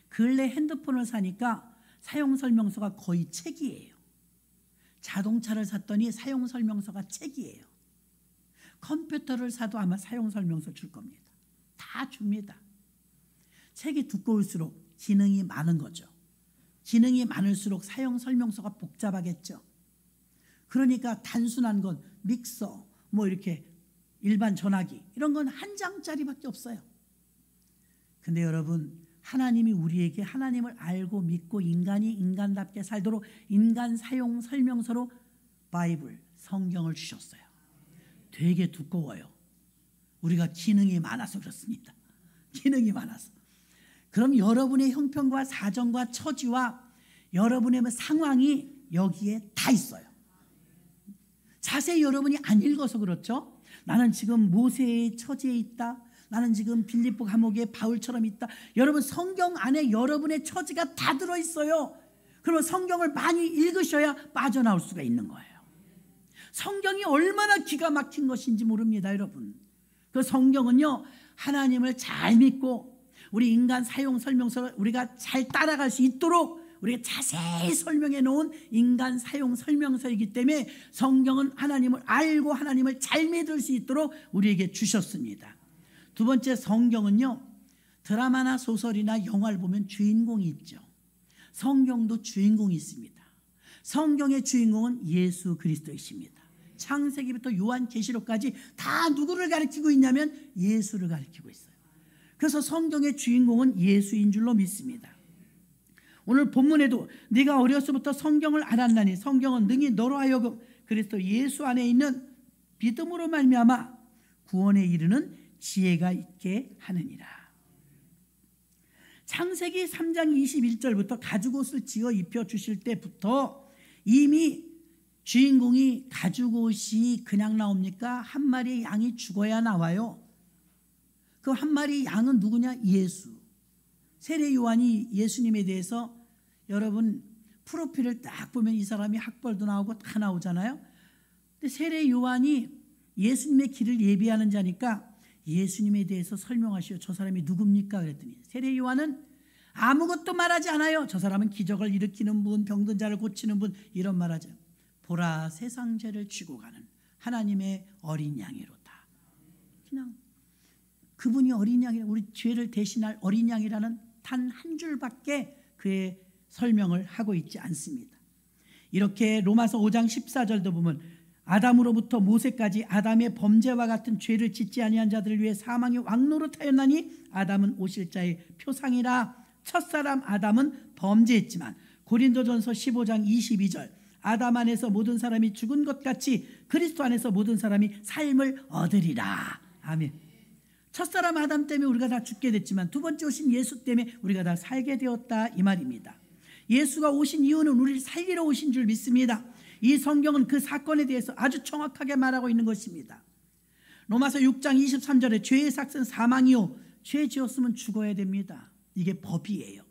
근래 핸드폰을 사니까 사용 설명서가 거의 책이에요. 자동차를 샀더니 사용 설명서가 책이에요. 컴퓨터를 사도 아마 사용 설명서 줄 겁니다. 다 줍니다. 책이 두꺼울수록 기능이 많은 거죠. 기능이 많을수록 사용 설명서가 복잡하겠죠. 그러니까 단순한 건 믹서, 뭐 이렇게 일반 전화기 이런 건 1장짜리밖에 없어요. 근데 여러분, 하나님이 우리에게 하나님을 알고 믿고 인간이 인간답게 살도록 인간 사용 설명서로 바이블, 성경을 주셨어요. 되게 두꺼워요. 우리가 기능이 많아서 그렇습니다. 기능이 많아서. 그럼 여러분의 형편과 사정과 처지와 여러분의 상황이 여기에 다 있어요. 자세히 여러분이 안 읽어서 그렇죠. 나는 지금 모세의 처지에 있다. 나는 지금 빌립보 감옥에 바울처럼 있다. 여러분, 성경 안에 여러분의 처지가 다 들어있어요. 그러면 성경을 많이 읽으셔야 빠져나올 수가 있는 거예요. 성경이 얼마나 기가 막힌 것인지 모릅니다, 여러분. 그 성경은요, 하나님을 잘 믿고 우리 인간 사용 설명서를 우리가 잘 따라갈 수 있도록 우리가 자세히 설명해 놓은 인간 사용 설명서이기 때문에 성경은 하나님을 알고 하나님을 잘 믿을 수 있도록 우리에게 주셨습니다. 두 번째, 성경은요, 드라마나 소설이나 영화를 보면 주인공이 있죠. 성경도 주인공이 있습니다. 성경의 주인공은 예수 그리스도이십니다. 창세기부터 요한계시록까지 다 누구를 가리키고 있냐면 예수를 가리키고 있어요. 그래서 성경의 주인공은 예수인 줄로 믿습니다. 오늘 본문에도 네가 어려서부터 성경을 알았나니 성경은 능히 너로 하여금 그리스도 예수 안에 있는 믿음으로 말미암아 구원에 이르는 지혜가 있게 하느니라. 창세기 3장 21절부터 가죽옷을 지어 입혀주실 때부터 이미 주인공이 가죽옷이 그냥 나옵니까? 한 마리의 양이 죽어야 나와요. 그 한 마리의 양은 누구냐? 예수. 세례 요한이 예수님에 대해서 여러분 프로필을 딱 보면 이 사람이 학벌도 나오고 다 나오잖아요. 근데 세례 요한이 예수님의 길을 예비하는 자니까 예수님에 대해서 설명하시오. 저 사람이 누굽니까? 그랬더니 세례 요한은 아무것도 말하지 않아요. 저 사람은 기적을 일으키는 분, 병든 자를 고치는 분, 이런 말하죠. 보라, 세상 죄를 쥐고 가는 하나님의 어린 양이로다. 그냥 그분이 어린 양이, 우리 죄를 대신할 어린 양이라는 단 한 줄밖에 그의 설명을 하고 있지 않습니다. 이렇게 로마서 5장 14절도 보면 아담으로부터 모세까지 아담의 범죄와 같은 죄를 짓지 아니한 자들을 위해 사망의 왕노릇하였나니 아담은 오실 자의 표상이라. 첫사람 아담은 범죄했지만 고린도전서 15장 22절 아담 안에서 모든 사람이 죽은 것 같이 그리스도 안에서 모든 사람이 삶을 얻으리라. 아멘. 첫사람 아담 때문에 우리가 다 죽게 됐지만 두 번째 오신 예수 때문에 우리가 다 살게 되었다 이 말입니다. 예수가 오신 이유는 우리를 살리러 오신 줄 믿습니다. 이 성경은 그 사건에 대해서 아주 정확하게 말하고 있는 것입니다. 로마서 6장 23절에 죄의 삭은 사망이요 죄 지었으면 죽어야 됩니다. 이게 법이에요.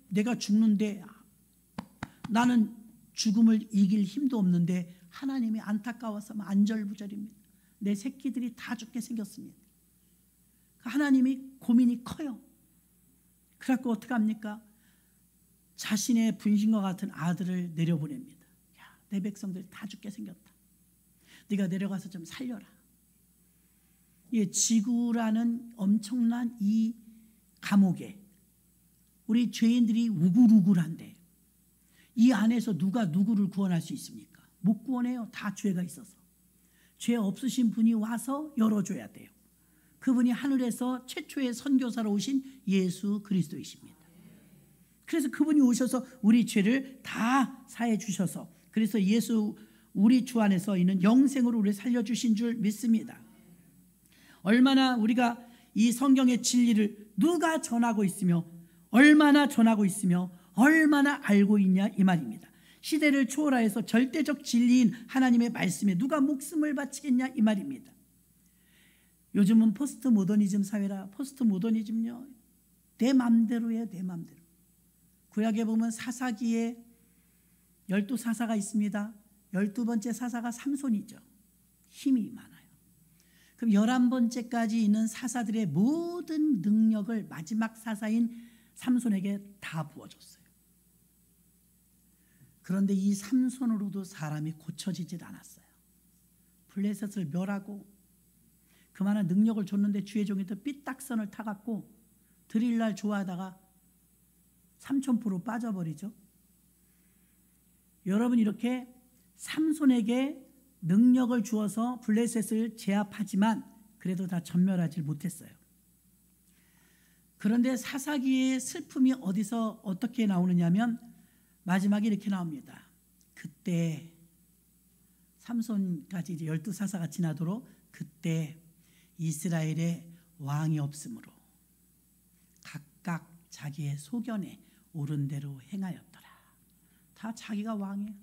내가 죽는데 나는 죽음을 이길 힘도 없는데 하나님이 안타까워서 안절부절입니다. 내 새끼들이 다 죽게 생겼습니다. 하나님이 고민이 커요. 그래갖고 어떻게 합니까? 자신의 분신과 같은 아들을 내려보냅니다. 야, 내 백성들이 다 죽게 생겼다. 네가 내려가서 좀 살려라. 예, 지구라는 엄청난 이 감옥에 우리 죄인들이 우글우글한데 이 안에서 누가 누구를 구원할 수 있습니까? 못 구원해요. 다 죄가 있어서. 죄 없으신 분이 와서 열어줘야 돼요. 그분이 하늘에서 최초의 선교사로 오신 예수 그리스도이십니다. 그래서 그분이 오셔서 우리 죄를 다 사해 주셔서 그래서 예수 우리 주 안에서 있는 영생으로 우리를 살려주신 줄 믿습니다. 얼마나 우리가 이 성경의 진리를 누가 전하고 있으며 얼마나 전하고 있으며 얼마나 알고 있냐 이 말입니다. 시대를 초월하여서 절대적 진리인 하나님의 말씀에 누가 목숨을 바치겠냐 이 말입니다. 요즘은 포스트 모더니즘 사회라. 포스트 모더니즘요 내 맘대로 해요. 내 맘대로. 구약에 보면 사사기에 12사사가 있습니다. 12번째 사사가 삼손이죠. 힘이 많아요. 그럼 11번째까지 있는 사사들의 모든 능력을 마지막 사사인 삼손에게 다 부어줬어요. 그런데 이 삼손으로도 사람이 고쳐지질 않았어요. 블레셋을 멸하고 그만한 능력을 줬는데 주의 종이 또 삐딱선을 타갖고 드릴날 좋아하다가 삼천포로 빠져버리죠. 여러분 이렇게 삼손에게 능력을 주어서 블레셋을 제압하지만 그래도 다 전멸하지 못했어요. 그런데 사사기의 슬픔이 어디서 어떻게 나오느냐면 마지막에 이렇게 나옵니다. 그때 삼손까지 이제 12사사가 지나도록 그때 이스라엘의 왕이 없으므로 각각 자기의 소견에 옳은 대로 행하였더라. 다 자기가 왕이에요.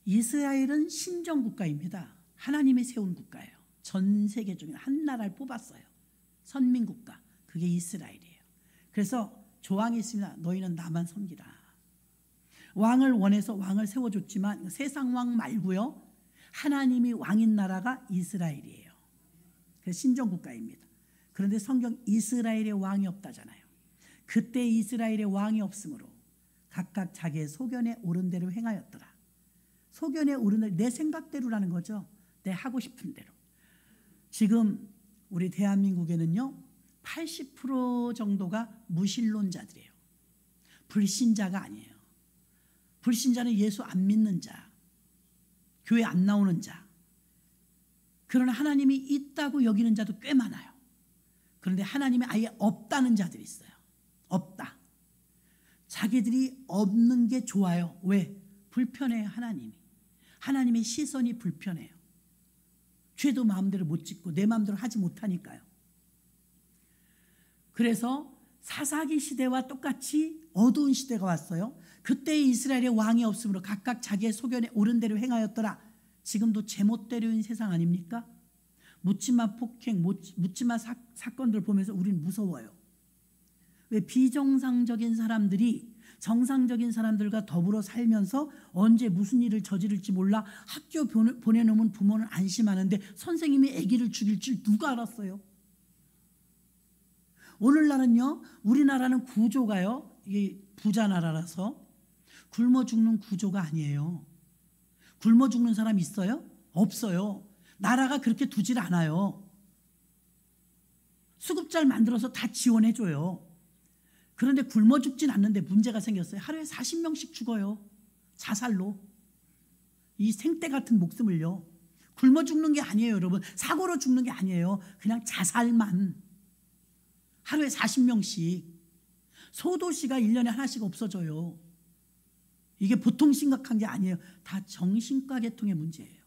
이스라엘은 신정국가입니다. 하나님이 세운 국가예요. 전 세계 중에 한 나라를 뽑았어요. 선민국가. 그게 이스라엘이에요. 그래서 조왕이 있습니다. 너희는 나만 섬기라. 왕을 원해서 왕을 세워줬지만 세상 왕 말고요. 하나님이 왕인 나라가 이스라엘이에요. 그래서 신정국가입니다. 그런데 성경 이스라엘의 왕이 없다잖아요. 그때 이스라엘의 왕이 없으므로 각각 자기의 소견에 옳은 대로 행하였더라. 소견에 옳은 대로 내 생각대로라는 거죠. 내 하고 싶은 대로. 지금 우리 대한민국에는요 80% 정도가 무신론자들이에요. 불신자가 아니에요. 불신자는 예수 안 믿는 자, 교회 안 나오는 자. 그러나 하나님이 있다고 여기는 자도 꽤 많아요. 그런데 하나님이 아예 없다는 자들이 있어요. 없다. 자기들이 없는 게 좋아요. 왜? 불편해요. 하나님의 시선이 불편해요. 죄도 마음대로 못 짓고 내 마음대로 하지 못하니까요. 그래서 사사기 시대와 똑같이 어두운 시대가 왔어요. 그때 이스라엘의 왕이 없으므로 각각 자기의 소견에 옳은 대로 행하였더라. 지금도 제멋대로인 세상 아닙니까? 묻지마 폭행, 묻지마 사건들 보면서 우리는 무서워요. 왜? 비정상적인 사람들이 정상적인 사람들과 더불어 살면서 언제 무슨 일을 저지를지 몰라 학교 보내놓으면 부모는 안심하는데 선생님이 아기를 죽일 줄 누가 알았어요? 오늘날은요, 우리나라는 구조가요, 이게 부자 나라라서 굶어 죽는 구조가 아니에요. 굶어 죽는 사람 있어요? 없어요. 나라가 그렇게 두질 않아요. 수급자를 만들어서 다 지원해줘요. 그런데 굶어 죽진 않는데 문제가 생겼어요. 하루에 40명씩 죽어요. 자살로. 이 생떼 같은 목숨을요. 굶어 죽는 게 아니에요, 여러분. 사고로 죽는 게 아니에요. 그냥 자살만. 하루에 40명씩. 소도시가 1년에 하나씩 없어져요. 이게 보통 심각한 게 아니에요. 다 정신과 계통의 문제예요.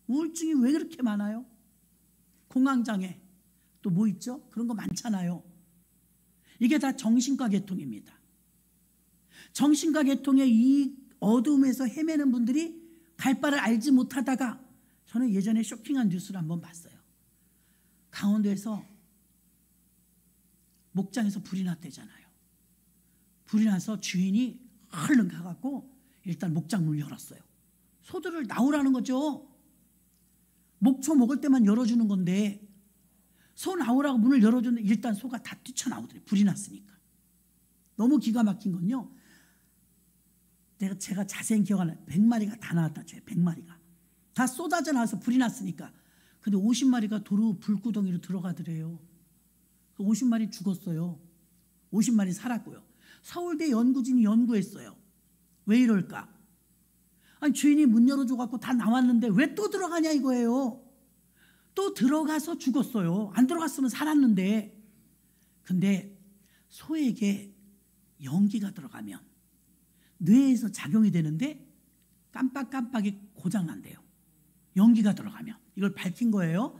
우울증이 왜 그렇게 많아요? 공황장애. 또 뭐 있죠? 그런 거 많잖아요. 이게 다 정신과 계통입니다. 정신과 계통의 이 어둠에서 헤매는 분들이 갈 바를 알지 못하다가, 저는 예전에 쇼킹한 뉴스를 한번 봤어요. 강원도에서 목장에서 불이 났대잖아요. 불이 나서 주인이 얼른 가갖고 일단 목장 문을 열었어요. 소들을 나오라는 거죠. 목초 먹을 때만 열어주는 건데 소 나오라고 문을 열어줬는데 일단 소가 다 뛰쳐나오더래요. 불이 났으니까. 너무 기가 막힌 건요, 제가 자세히 기억 안 나요. 100마리가 다 나왔다 쳐요. 100마리가 다 쏟아져 나와서 불이 났으니까. 근데 50마리가 도로 불구덩이로 들어가더래요. 50마리 죽었어요. 50마리 살았고요. 서울대 연구진이 연구했어요. 왜 이럴까? 아니, 주인이 문 열어줘갖고 다 나왔는데 왜 또 들어가냐 이거예요. 또 들어가서 죽었어요. 안 들어갔으면 살았는데. 근데 소에게 연기가 들어가면 뇌에서 작용이 되는데 깜빡깜빡이 고장난대요. 연기가 들어가면. 이걸 밝힌 거예요.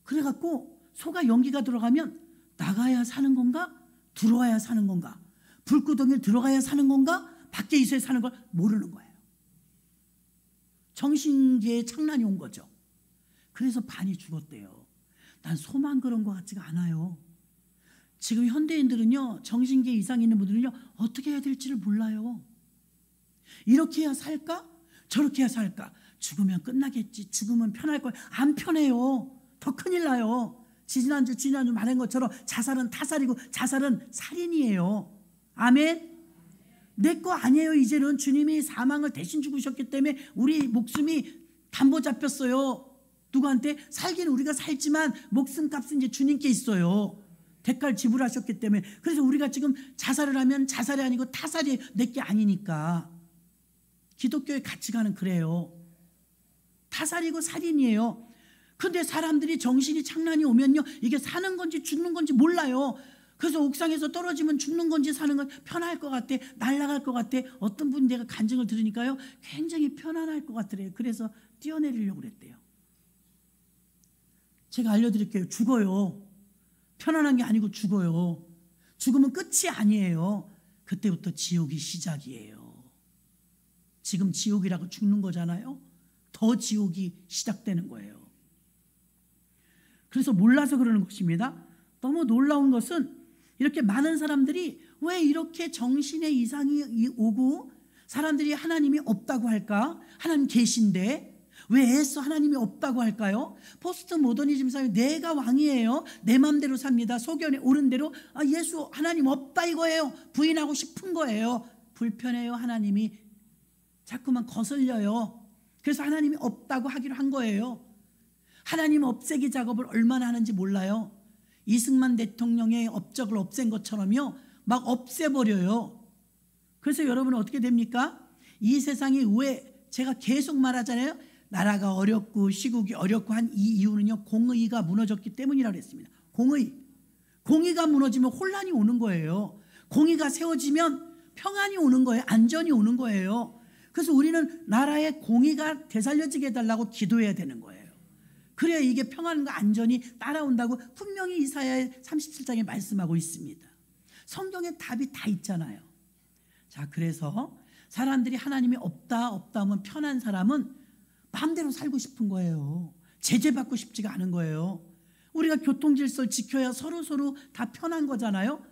그래갖고 소가 연기가 들어가면 나가야 사는 건가? 들어와야 사는 건가? 불구덩이에 들어가야 사는 건가? 밖에 있어야 사는 걸 모르는 거예요. 정신계에 창난이 온 거죠. 그래서 반이 죽었대요. 난 소만 그런 것 같지가 않아요. 지금 현대인들은요, 정신계 이상 있는 분들은요, 어떻게 해야 될지를 몰라요. 이렇게 해야 살까? 저렇게 해야 살까? 죽으면 끝나겠지. 죽으면 편할 거야. 안 편해요. 더 큰일 나요. 지난주 말한 것처럼 자살은 타살이고 자살은 살인이에요. 아멘? 내 거 아니에요. 이제는 주님이 사망을 대신 죽으셨기 때문에 우리 목숨이 담보 잡혔어요. 누구한테? 살기는 우리가 살지만 목숨값은 이제 주님께 있어요. 대가를 지불하셨기 때문에. 그래서 우리가 지금 자살을 하면 자살이 아니고 타살이 내 게 아니니까. 기독교의 가치관은 그래요. 타살이고 살인이에요. 근데 사람들이 정신이 창난이 오면요, 이게 사는 건지 죽는 건지 몰라요. 그래서 옥상에서 떨어지면 죽는 건지 사는 건 편할 것 같아, 날아갈 것 같아. 어떤 분이 내가 간증을 들으니까요, 굉장히 편안할 것 같더래요. 그래서 뛰어내리려고 그랬대요. 제가 알려드릴게요. 죽어요. 편안한 게 아니고 죽어요. 죽으면 끝이 아니에요. 그때부터 지옥이 시작이에요. 지금 지옥이라고 죽는 거잖아요. 더 지옥이 시작되는 거예요. 그래서 몰라서 그러는 것입니다. 너무 놀라운 것은 이렇게 많은 사람들이 왜 이렇게 정신의 이상이 오고 사람들이 하나님이 없다고 할까? 하나님 계신데 왜 애써 하나님이 없다고 할까요? 포스트 모더니즘 사회, 내가 왕이에요. 내 마음대로 삽니다. 소견에 오른 대로 예수 하나님 없다 이거예요. 부인하고 싶은 거예요. 불편해요. 하나님이 자꾸만 거슬려요. 그래서 하나님이 없다고 하기로 한 거예요. 하나님 없애기 작업을 얼마나 하는지 몰라요. 이승만 대통령의 업적을 없앤 것처럼요, 막 없애버려요. 그래서 여러분은 어떻게 됩니까? 이 세상이 왜, 제가 계속 말하잖아요. 나라가 어렵고 시국이 어렵고 한 이 이유는요, 공의가 무너졌기 때문이라고 했습니다. 공의가 무너지면 혼란이 오는 거예요. 공의가 세워지면 평안이 오는 거예요. 안전이 오는 거예요. 그래서 우리는 나라의 공의가 되살려지게 해달라고 기도해야 되는 거예요. 그래야 이게 평안과 안전이 따라온다고 분명히 이사야 37장에 말씀하고 있습니다. 성경에 답이 다 있잖아요. 자, 그래서 사람들이 하나님이 없다 하면 편한 사람은 마음대로 살고 싶은 거예요. 제재받고 싶지가 않은 거예요. 우리가 교통질서를 지켜야 서로 다 편한 거잖아요.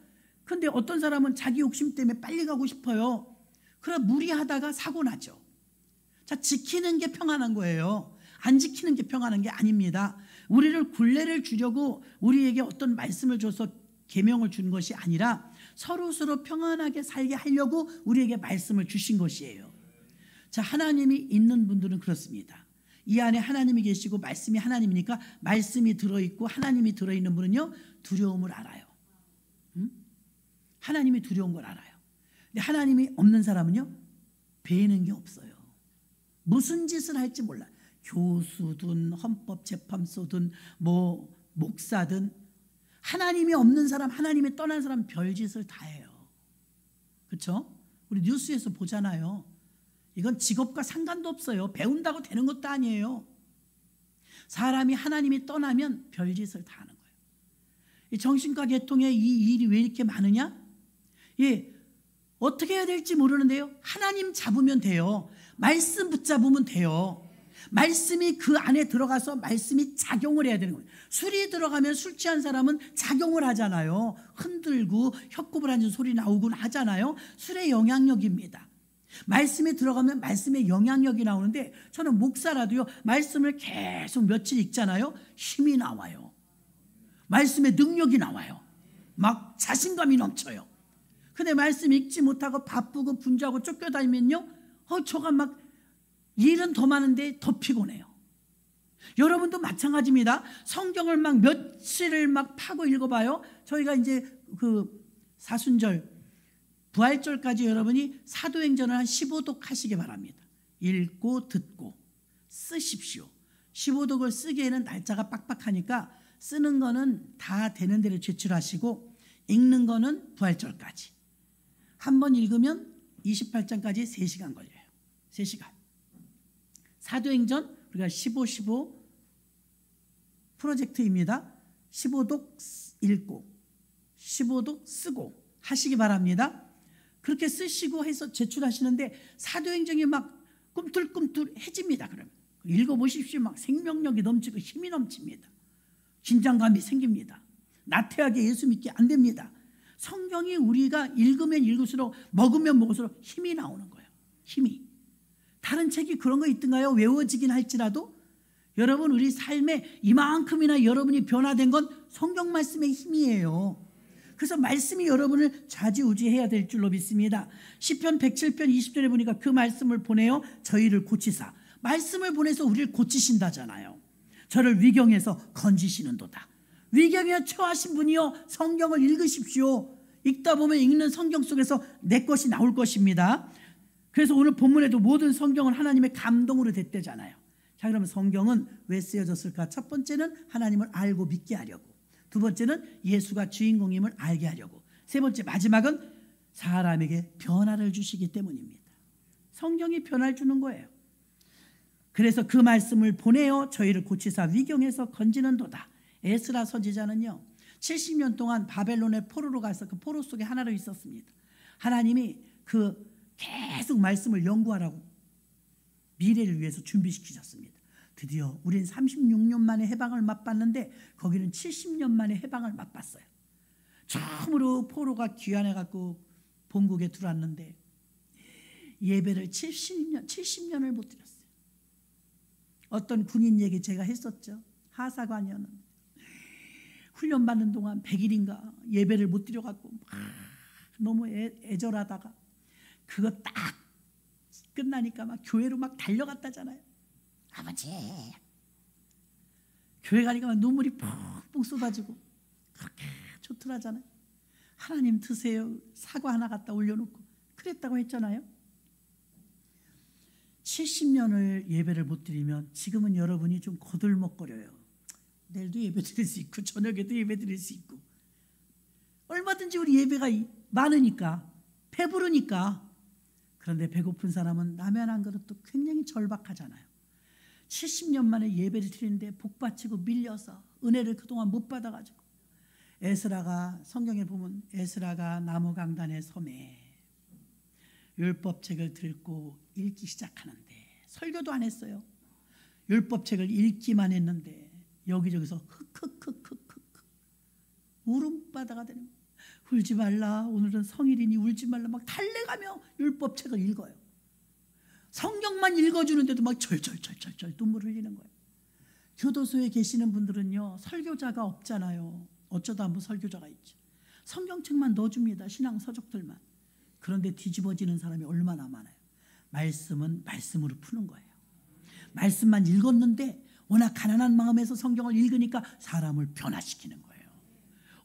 근데 어떤 사람은 자기 욕심 때문에 빨리 가고 싶어요. 그러나 무리하다가 사고 나죠. 자, 지키는 게 평안한 거예요. 안 지키는 게 평안한 게 아닙니다. 우리를 굴레를 주려고 우리에게 어떤 말씀을 줘서 계명을 준 것이 아니라 서로 평안하게 살게 하려고 우리에게 말씀을 주신 것이에요. 자, 하나님이 있는 분들은 그렇습니다. 이 안에 하나님이 계시고 말씀이 하나님이니까 말씀이 들어있고 하나님이 들어있는 분은요, 두려움을 알아요. 하나님이 두려운 걸 알아요. 근데 하나님이 없는 사람은요, 배이는 게 없어요. 무슨 짓을 할지 몰라. 교수든 헌법재판소든 뭐 목사든 하나님이 없는 사람, 하나님이 떠난 사람 별짓을 다 해요. 그렇죠? 우리 뉴스에서 보잖아요. 이건 직업과 상관도 없어요. 배운다고 되는 것도 아니에요. 사람이 하나님이 떠나면 별짓을 다 하는 거예요. 이 정신과 계통에 이 일이 왜 이렇게 많으냐? 예, 어떻게 해야 될지 모르는데요. 하나님 잡으면 돼요. 말씀 붙잡으면 돼요. 말씀이 그 안에 들어가서 말씀이 작용을 해야 되는 거예요. 술이 들어가면 술 취한 사람은 작용을 하잖아요. 흔들고 혀꼽을 하는 소리 나오곤 하잖아요. 술의 영향력입니다. 말씀이 들어가면 말씀의 영향력이 나오는데 저는 목사라도요, 말씀을 계속 며칠 읽잖아요. 힘이 나와요. 말씀의 능력이 나와요. 막 자신감이 넘쳐요. 근데 말씀 읽지 못하고 바쁘고 분주하고 쫓겨다니면요, 저가 막 일은 더 많은데 더 피곤해요. 여러분도 마찬가지입니다. 성경을 막 며칠을 막 파고 읽어봐요. 저희가 이제 그 사순절, 부활절까지 여러분이 사도행전을 한 15독 하시기 바랍니다. 읽고 듣고 쓰십시오. 15독을 쓰기에는 날짜가 빡빡하니까 쓰는 거는 다 되는 대로 제출하시고 읽는 거는 부활절까지. 한 번 읽으면 28장까지 3시간 걸려요. 3시간. 사도행전 우리가 15 프로젝트입니다. 15독 읽고 15독 쓰고 하시기 바랍니다. 그렇게 쓰시고 해서 제출하시는데 사도행전이 막 꿈틀꿈틀해집니다. 그러면 읽어보십시오. 막 생명력이 넘치고 힘이 넘칩니다. 긴장감이 생깁니다. 나태하게 예수 믿기 안 됩니다. 성경이 우리가 읽으면 읽을수록 먹으면 먹을수록 힘이 나오는 거예요. 힘이. 다른 책이 그런 거 있던가요? 외워지긴 할지라도 여러분 우리 삶에 이만큼이나 여러분이 변화된 건 성경 말씀의 힘이에요. 그래서 말씀이 여러분을 좌지우지해야 될 줄로 믿습니다. 시편 107편 20절에 보니까 그 말씀을 보내어 저희를 고치사. 말씀을 보내서 우리를 고치신다잖아요. 저를 위경에서 건지시는도다. 위경에 처하신 분이요, 성경을 읽으십시오. 읽다 보면 읽는 성경 속에서 내 것이 나올 것입니다. 그래서 오늘 본문에도 모든 성경은 하나님의 감동으로 됐대잖아요. 자, 그러면 성경은 왜 쓰여졌을까? 첫 번째는 하나님을 알고 믿게 하려고, 두 번째는 예수가 주인공임을 알게 하려고, 세 번째 마지막은 사람에게 변화를 주시기 때문입니다. 성경이 변화를 주는 거예요. 그래서 그 말씀을 보내어 저희를 고치사 위경에서 건지는도다. 에스라 선지자는요 70년 동안 바벨론의 포로로 가서 그 포로 속에 하나로 있었습니다. 하나님이 그 계속 말씀을 연구하라고 미래를 위해서 준비시키셨습니다. 드디어 우린 36년 만에 해방을 맛봤는데 거기는 70년 만에 해방을 맛봤어요. 처음으로 포로가 귀환해갖고 본국에 들어왔는데 예배를 70년을 못 드렸어요. 어떤 군인 얘기 제가 했었죠. 하사관이었는데 훈련받는 동안 100일인가 예배를 못 드려갖고 막 너무 애절하다가 그거 딱 끝나니까 막 교회로 막 달려갔다잖아요. 아버지, 교회 가니까 막 눈물이 펑펑 쏟아지고 그렇게 좋더라잖아요. 하나님 드세요. 사과 하나 갖다 올려놓고 그랬다고 했잖아요. 70년을 예배를 못 드리면 지금은 여러분이 좀 거들먹거려요. 내일도 예배 드릴 수 있고 저녁에도 예배 드릴 수 있고 얼마든지 우리 예배가 많으니까 배부르니까. 그런데 배고픈 사람은 라면 한 그릇도 굉장히 절박하잖아요. 70년 만에 예배를 드리는데 복받치고 밀려서 은혜를 그동안 못 받아가지고 에스라가 성경에 보면 에스라가 나무 강단의 섬에 율법책을 들고 읽기 시작하는데 설교도 안 했어요. 율법책을 읽기만 했는데 여기저기서 흑흑흑흑흑 울음바다가 되는 거예요. 울지 말라, 오늘은 성일이니 울지 말라 막 달래가며 율법책을 읽어요. 성경만 읽어주는데도 막 절절절절절 눈물 흘리는 거예요. 교도소에 계시는 분들은요 설교자가 없잖아요. 어쩌다 한번 설교자가 있죠. 성경책만 넣어줍니다. 신앙 서적들만. 그런데 뒤집어지는 사람이 얼마나 많아요. 말씀은 말씀으로 푸는 거예요. 말씀만 읽었는데 워낙 가난한 마음에서 성경을 읽으니까 사람을 변화시키는 거예요.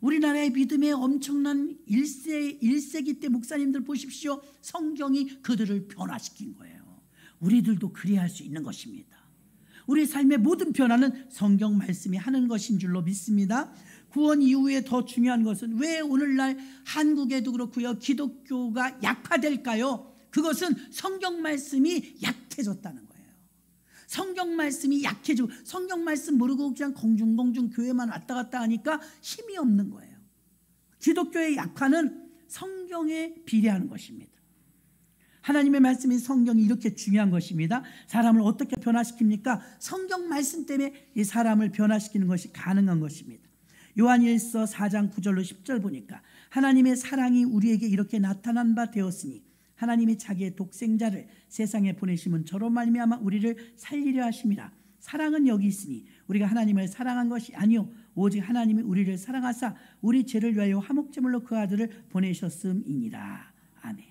우리나라의 믿음의 엄청난 1세기 때 목사님들 보십시오. 성경이 그들을 변화시킨 거예요. 우리들도 그래야 할 수 있는 것입니다. 우리 삶의 모든 변화는 성경 말씀이 하는 것인 줄로 믿습니다. 구원 이후에 더 중요한 것은 왜 오늘날 한국에도 그렇고요, 기독교가 약화될까요? 그것은 성경 말씀이 약해졌다는 거예요. 성경 말씀이 약해지고 성경 말씀 모르고 그냥 공중공중 교회만 왔다 갔다 하니까 힘이 없는 거예요. 기독교의 약화는 성경에 비례하는 것입니다. 하나님의 말씀인 성경이 이렇게 중요한 것입니다. 사람을 어떻게 변화시킵니까? 성경 말씀 때문에 이 사람을 변화시키는 것이 가능한 것입니다. 요한일서 4장 9절로 10절 보니까 하나님의 사랑이 우리에게 이렇게 나타난 바 되었으니 하나님이 자기의 독생자를 세상에 보내심은 저로 말미암아 우리를 살리려 하심이라. 사랑은 여기 있으니 우리가 하나님을 사랑한 것이 아니요 오직 하나님이 우리를 사랑하사 우리 죄를 위하여 화목제물로 그 아들을 보내셨음이니라. 아멘.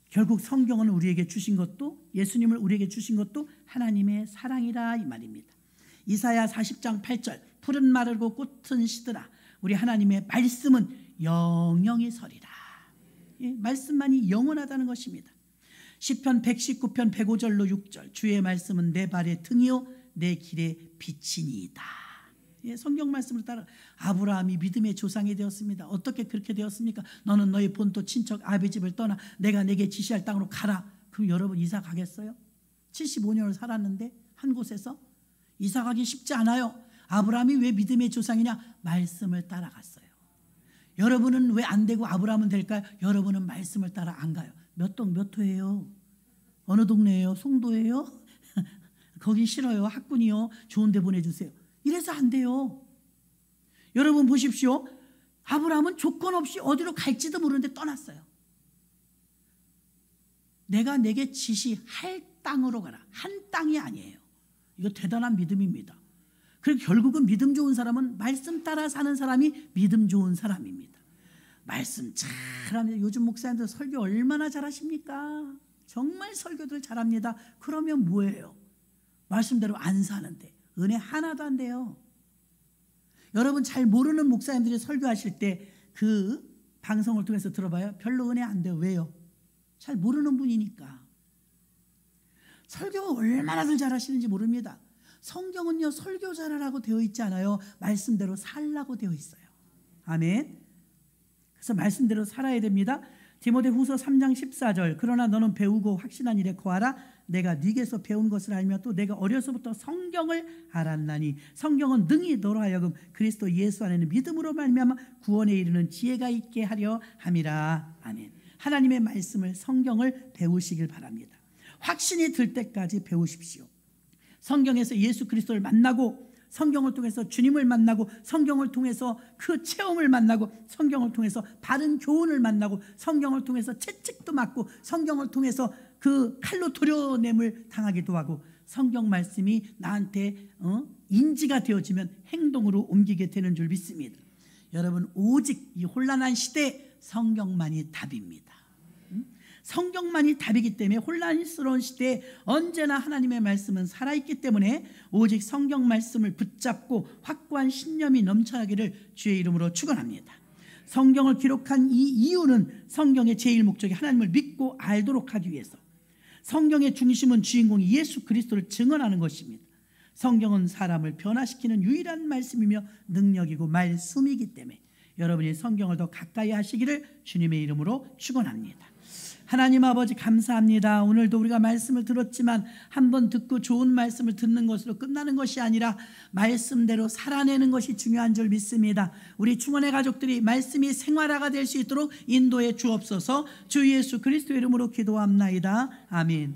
결국 성경은 우리에게 주신 것도, 예수님을 우리에게 주신 것도 하나님의 사랑이라 이 말입니다. 이사야 40장 8절 푸른 마르고 꽃은 시드라 우리 하나님의 말씀은 영영이 서리라. 말씀만이 영원하다는 것입니다. 시편 119편 105절로 6절 주의 말씀은 내 발의 등이요 내 길의 빛이니이다. 성경 말씀을 따라 아브라함이 믿음의 조상이 되었습니다. 어떻게 그렇게 되었습니까? 너는 너의 본토 친척 아비 집을 떠나 내가 내게 지시할 땅으로 가라. 그럼 여러분 이사 가겠어요? 75년을 살았는데 한 곳에서 이사 가기 쉽지 않아요. 아브라함이 왜 믿음의 조상이냐? 말씀을 따라갔어요. 여러분은 왜 안 되고 아브라함은 될까요? 여러분은 말씀을 따라 안 가요. 몇 동 몇 호예요? 어느 동네예요? 송도예요? 거기 싫어요. 학군이요. 좋은 데 보내주세요. 이래서 안 돼요. 여러분 보십시오. 아브라함은 조건 없이 어디로 갈지도 모르는데 떠났어요. 내가 내게 지시할 땅으로 가라. 한 땅이 아니에요. 이거 대단한 믿음입니다. 그리고 결국은 믿음 좋은 사람은 말씀 따라 사는 사람이 믿음 좋은 사람입니다. 말씀 잘합니다. 요즘 목사님들 설교 얼마나 잘하십니까? 정말 설교들 잘합니다. 그러면 뭐예요? 말씀대로 안 사는데 은혜 하나도 안 돼요. 여러분 잘 모르는 목사님들이 설교하실 때 그 방송을 통해서 들어봐요. 별로 은혜 안 돼요. 왜요? 잘 모르는 분이니까. 설교 얼마나들 잘하시는지 모릅니다. 성경은요 설교 잘하라고 되어 있지 않아요. 말씀대로 살라고 되어 있어요. 아멘. 그래서 말씀대로 살아야 됩니다. 디모데후서 3장 14절 그러나 너는 배우고 확신한 일에 거하라. 내가 네게서 배운 것을 알며 또 내가 어려서부터 성경을 알았나니 성경은 능히 너로 하여금 그리스도 예수 안에는 믿음으로 말미암아 구원에 이르는 지혜가 있게 하려 함이라. 아멘. 하나님의 말씀을 성경을 배우시길 바랍니다. 확신이 들 때까지 배우십시오. 성경에서 예수 그리스도를 만나고 성경을 통해서 주님을 만나고 성경을 통해서 그 체험을 만나고 성경을 통해서 바른 교훈을 만나고 성경을 통해서 채찍도 맞고 성경을 통해서 그 칼로 도려냄을 당하기도 하고 성경 말씀이 나한테 인지가 되어지면 행동으로 옮기게 되는 줄 믿습니다. 여러분 오직 이 혼란한 시대에 성경만이 답입니다. 성경만이 답이기 때문에 혼란스러운 시대에 언제나 하나님의 말씀은 살아있기 때문에 오직 성경 말씀을 붙잡고 확고한 신념이 넘쳐나기를 주의 이름으로 축원합니다. 성경을 기록한 이 이유는 성경의 제일 목적이 하나님을 믿고 알도록 하기 위해서 성경의 중심은 주인공이 예수 그리스도를 증언하는 것입니다. 성경은 사람을 변화시키는 유일한 말씀이며 능력이고 말씀이기 때문에 여러분이 성경을 더 가까이 하시기를 주님의 이름으로 축원합니다. 하나님 아버지 감사합니다. 오늘도 우리가 말씀을 들었지만 한번 듣고 좋은 말씀을 듣는 것으로 끝나는 것이 아니라 말씀대로 살아내는 것이 중요한 줄 믿습니다. 우리 충원의 가족들이 말씀이 생활화가 될 수 있도록 인도해 주옵소서. 주 예수 그리스도의 이름으로 기도합나이다. 아멘.